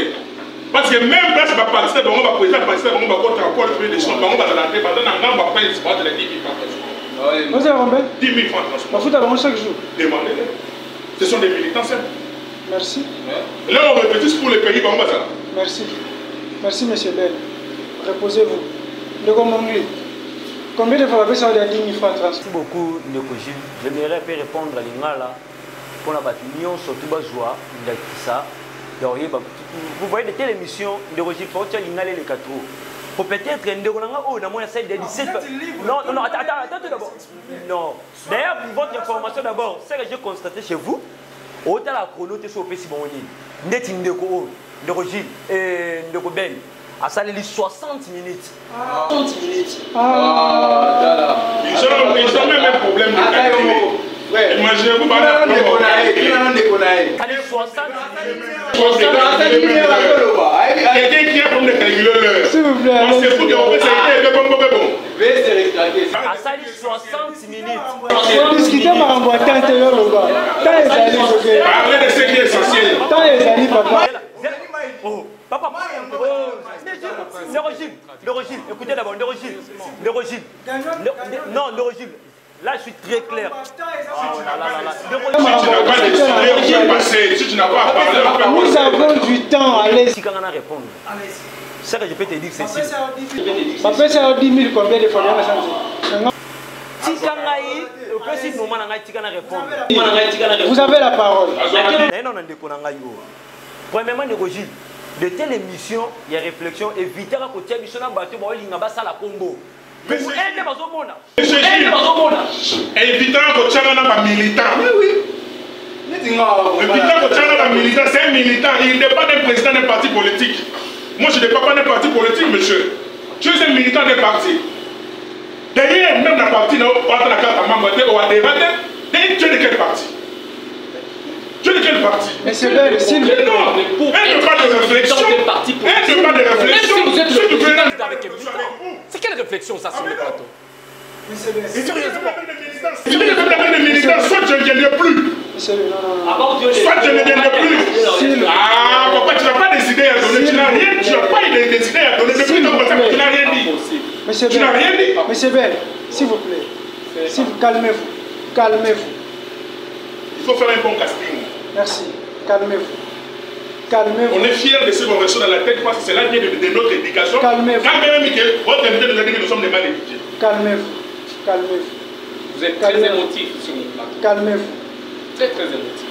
Parce que même là, c'est pas partir, on va président, on va contre encore le premier des champs, on va l'entrée, pendant un an, on va faire une sport de la 10 000 francs. Vous avez combien? 10 000 francs transport. Vous avez chaque jour. Demandez-les. Ce sont des militants simples. Merci. Là, on répétit pour les pays, comment ça? Merci. Merci, monsieur Ben. Reposez-vous. De Gomongli. Combien de fois vous avez dit 10 000 francs transport? Merci beaucoup, Ndeko Gilles. J'aimerais répondre à l'ingala pour la bâtiment, surtout Bajoua, Ndakisa. Vous voyez de telles émissions, Ndeko Gilles, il faut que l'ingala les 4 jours. Pour peut-être Ndeko Nanga, oh, on a celle de 17. Non, non, attends d'abord. Non. D'ailleurs, votre information d'abord, c'est que j'ai constaté chez vous. Autant la chrono, tu es au PC Boni. Net Ndeko Gilles et Ndeko Ben. À ça, les 60 minutes. 60 minutes. Ils ont même un problème de qualité. Imaginez-vous, pas la quelqu'un qui a comme des calculeurs. S'il vous plaît. On s'est foutu, on peut s'aider, à ça, 60 minutes. Discutez par un boîte intérieur au bas. Tant les amis, parlez de ce qui est essentiel. Tant les amis, papa. Oh, papa. Le régime. Écoutez d'abord, le régime. Non, le régime. Là, je suis très clair. Si tu n'as pas parlé, nous avons du temps. Allez. Si quelqu'un a répondre. C'est que je peux te dire que c'est si. Papa, c'est à 10 000 combien de fois? Vous avez la parole. Premièrement, de telles émissions, il y a réflexion, éviter la côté émission à bateau, à la Congo. Pour aider évitant que tu aies un militant. Évitant que tu aies un militant, c'est un militant. Il n'est pas un président d'un parti politique. Moi, je ne dépends pas d'un parti politique, monsieur. Je suis un militant d'un parti. Derrière, même la partie, on va la carte à membre, on va débattre. Tu es de quel parti? Tu es de quel parti? Mais c'est belle, s'il vous plaît. Non, elle ne parle de réflexion. Elle ne parle de réflexion. C'est quelle réflexion ça sur le plateau? Sérieusement. Tu veux que les militants, soit je ne viens plus. Soit je ne viens plus. Ah, pourquoi tu n'as pas décidé à donner? Tu n'as rien, tu n'as pas décidé à donner. Depuis ton conseil, tu n'as rien dit. Tu n'as rien dit. Monsieur Ben, s'il vous plaît. Calmez-vous. Calmez-vous. Il faut faire un bon casting. Merci. Calmez-vous. Calmez-vous. On est fiers de ce qu'on reçoit dans la tête parce que c'est là qui est de notre éducation. Calmez-vous. Calmez-vous. Votre invité nous a dit que nous sommes des mal éduqués. Calmez-vous. Calmez-vous. Vous êtes très émotif sur le plateau. Calmez-vous. Très émotif.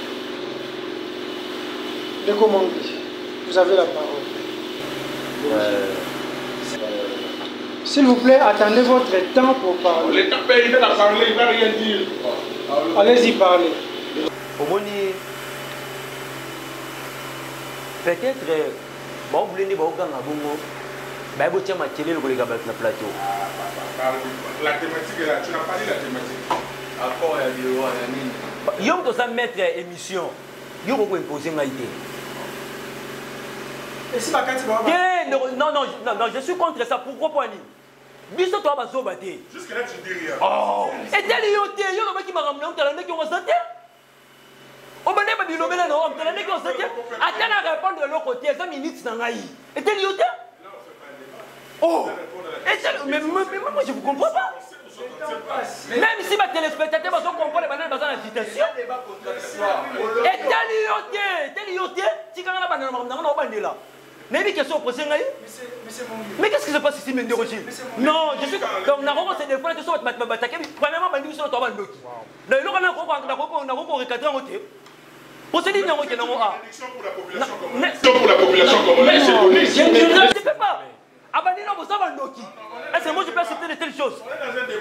De comment vous avez la parole. S'il vous plaît, attendez votre temps pour parler. Le temps il va parler, il ne va rien dire. Allez-y parler. Peut-être, bon, vous voulez dire, bah il faut matériel le collègue na plateau. La thématique là, tu n'as pas dit la thématique. Accord ya bureau ya nini. Yom to ça mettre émission. Yo ko imposer ma idée. Et si Bakati va non, je suis contre ça. Pourquoi pas ni? Biso toi bazo baté. Jusque là tu dis rien. Oh, et tel yoté, yo no maki maramna on tala neki on santé. O bande ba bilobela no, on tala neki on santé. Atana répondre de l'autre côté, ça minutes na ngai. Et tel yoté? Oh. Et mais moi je vous comprends pas. Même si ma téléspectateur va comprendre les bananes dans la citation. Et tel yoté, si quand on a banane on va là. Mais question au procès mais qu'est-ce qui se passe ici, Mende Roger? Non, je suis donc na roko c'est des fois que soit m'attaquer premièrement bandi sur toi bandoki. Là il on a roko recadrer côté. Procédure non que non a. Pour la population congolaise, c'est donné. Je ne sais pas. Abandonner nos bandoki. Est-ce que moi je peux accepter de telles choses?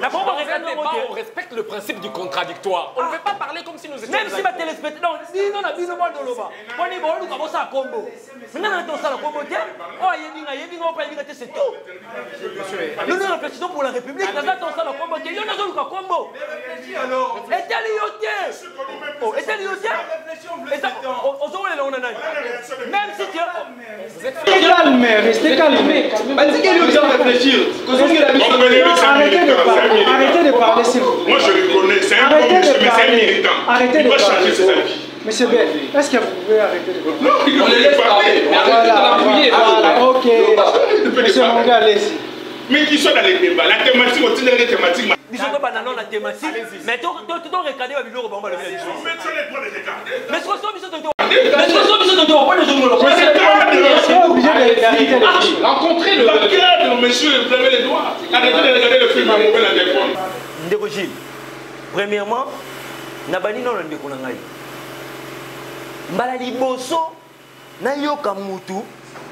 La bombe on respecte le principe du contradictoire. On ne peut pas parler comme si nous étions. Même si ma téléspectateur, non, si non, on a de l'oba. On est bon, nous avons ça à combo. Maintenant, on a ça à combo. Oh, c'est tout. Nous nous réfléchissons pour la République. Nous avons ça à combo. Il y a un combo. Et tel yoté. Même si tu restez calme. Arrêtez de parler, s'il vous plaît. Moi je le connais, c'est un communiste, mais c'est un militant. Arrêtez de changer ses avis. Monsieur Ben, est-ce que vous pouvez arrêter de parler? Non, on les laisse parler. Voilà, ok. Monsieur Monga, allez-y. Mais qui sont dans les débats, la thématique, on tient les thématiques. Ils sont pas dans la thématique. Mais tu dois regarder la vidéo. Mais tu as le droit de regarder. Mais ce que ils sont rencontrer le cadre, monsieur, levez les doigts. Arrêtez de regarder le film à mobile téléphone. Ndérogi, premièrement, Nabani non ndeko nangai. Mbala liboso na yoka mutu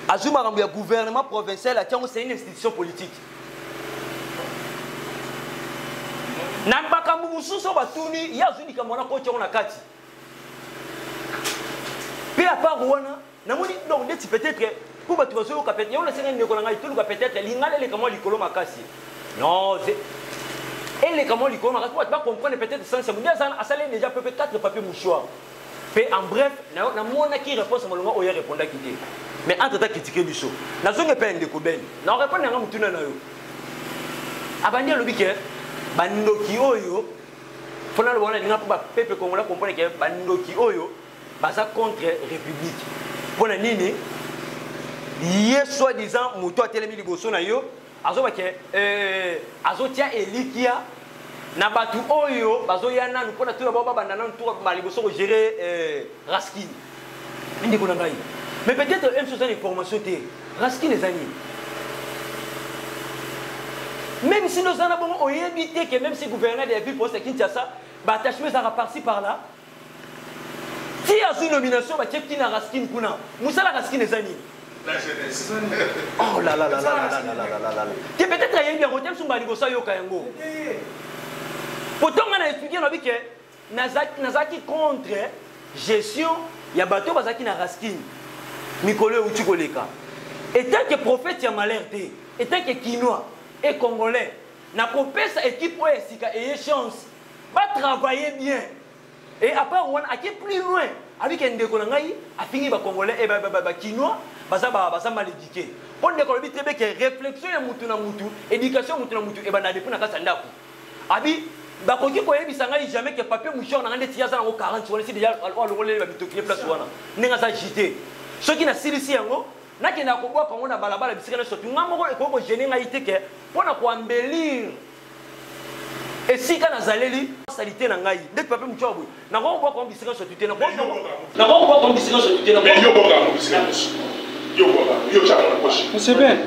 azuma rambu ya gouvernement provincial atiango c'est une institution politique. Nambaka mususo batuni yazuni kamona ko tiongo na kati. Puis à part wana, namoni donc peut-être pour battre sur le capitaine, il y a un peut-être l'ingale les comment l'icolo makasi. Non, c'est et les comment l'icolo makasi, tu vas comprendre peut-être sans c'est mondial ça a déjà peu 4 papiers mouchoirs. Mais en bref, na mona qui répond à mon oya répondre quitter. Mais entre ta critiquer du show. Na zone pas un décoben. Na répondre na mutuna na yo. Abandi lobi ke bandoki oyo. Fona le bona ninga pour peuple congolais comprendre que bandoki oyo baza contre république. Pour la nini hier soi-disant moto a telemi liboso na yo azoba ke azotia elikia na batu oyo bazoya nanu pona tula baba bandana ntu maliboso ko gérer Raskin ndi kuna ngai mais peut-être même chose information té Raskin les amis même si nous en avons évité que même si gouverneur de la ville pour Kinshasa attachement ça par-ci par là si il y a une nomination bah tu es Raskin kuna musala Raskin les amis. La jeunesse. Oh là là là là là là là là là. Tu peut-être il y a une hôtel sur Malibosa yo kayango. Pourtant on a expliqué na bike nazaki contre gestion ya bateau bazaki na Raskin. Mikolo uchikoleka. Et tant que prophète ya malheur et tant que Kinois et Congolais na kopesa équipe o esika et chance va travailler bien. Et après on a qui plus loin avec ndeko ngai a fini ba Congolais et ba Kinois basa mal éduqué. Pour ndeko lobi très bien que réflexion ya mutu na mutu, éducation mutu na mutu et ba na depuis na kasa ndako. Abi ba koki ko yebisa ngai jamais que papier mouchon na ngande tia za ngo 40 on c'est déjà on le relève ba bitoki place wana. Ninga sa jité. Ce qui na silisi yango na ke na ko bwa ko na balabala bisika na sotu ngamo ko gêner ngai te ke pona ko embellir. Et si quand nazaleli salité na ngai ndeti papier mouchon boy na ko bwa ko bisika sotu te na ko bwa ko bisika sotu te na mais yo boka ko bisika yo cha na poche. Monsieur Ben,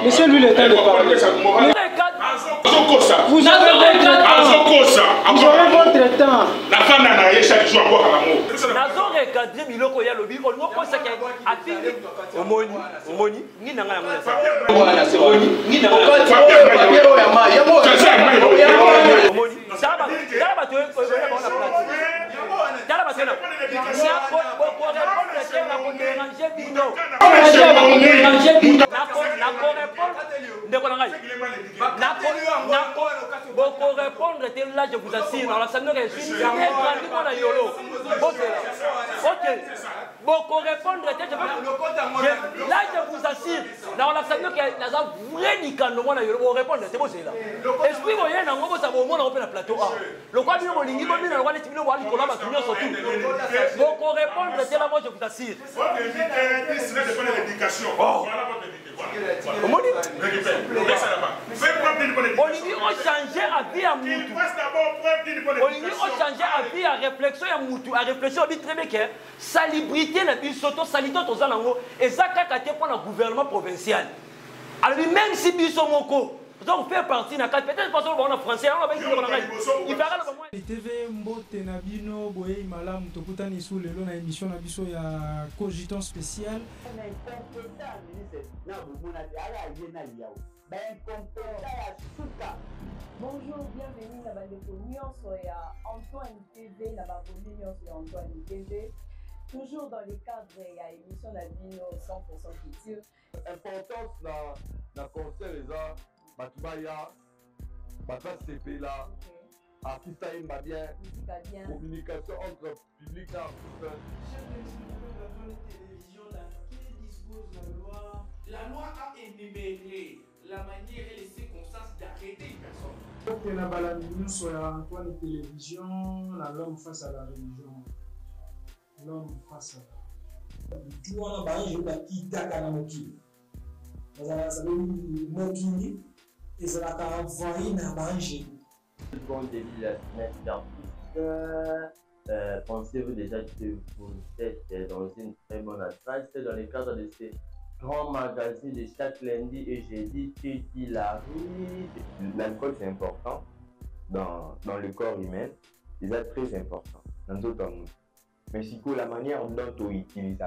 laissez-lui le temps de parler. Vous aurez votre temps. La femme n'a rien chaque jour pour l'amour. Nazo recadrer biloko ya lobi on no posa ke afili omoni ni nanga yango ça voilà c'est omoni ni nanga papier o ya ma ya mo omoni saba to dala ba tena na ko répondre répondre, là, je vous assure, dans la salle, je suis grandement à Yolo. Ok. Bon, pour répondre, là, je vous assure, dans la salle, il y a vrai Nikando, moi, Yolo, pour répondre, c'est bon, c'est là. Esprit, vous voyez, dans le ça va au moins dans le plateau A. Le quoi, nous, on ligne, nous, on va les tirer, on va les coller, on va surtout. Bon, pour répondre, c'est là, moi, je vous assure. Olingi ont changé à vie à Moutou. Olingi ont changé à vie à réflexion à Moutou. À réflexion, on dit très bien que salubrité n'a plus soto salito aux alango et ça kakaté pour le gouvernement provincial. Alors même si biso moko donc fait partie na peut-être parce qu'on est français on va dire il fera le moment. TV Mbote Nabino Boye Malam tokutani sous le long na émission na biso ya cogitant spécial. Bonjour, bienvenue dans la nyonso ya Antoine TV, na babone nyonso ya Antoine TV. Toujours dans le cadre ya émission na bino 100% culture. Importance na concert eza batubaya bata CP là artiste aimba bien communication entre public et artiste. La loi a énuméré la manière et les circonstances d'arrêter une personne. Donc, il y a Antoine Télévision, l'homme face à la religion. L'homme face à la religion. Tu vois, on a qui d'accord moki. Vous avez moki et ça a envoyé na manger. Bon début de la semaine d'artiste. Pensez-vous déjà que vous êtes dans une très bonne adresse dans le cadre de ces grands magazines de chaque lundi et jeudi qu'il arrive? L'alcool c'est important dans le corps humain, c'est très important dans d'autres mondes. Mais c'est que la manière dont on utilise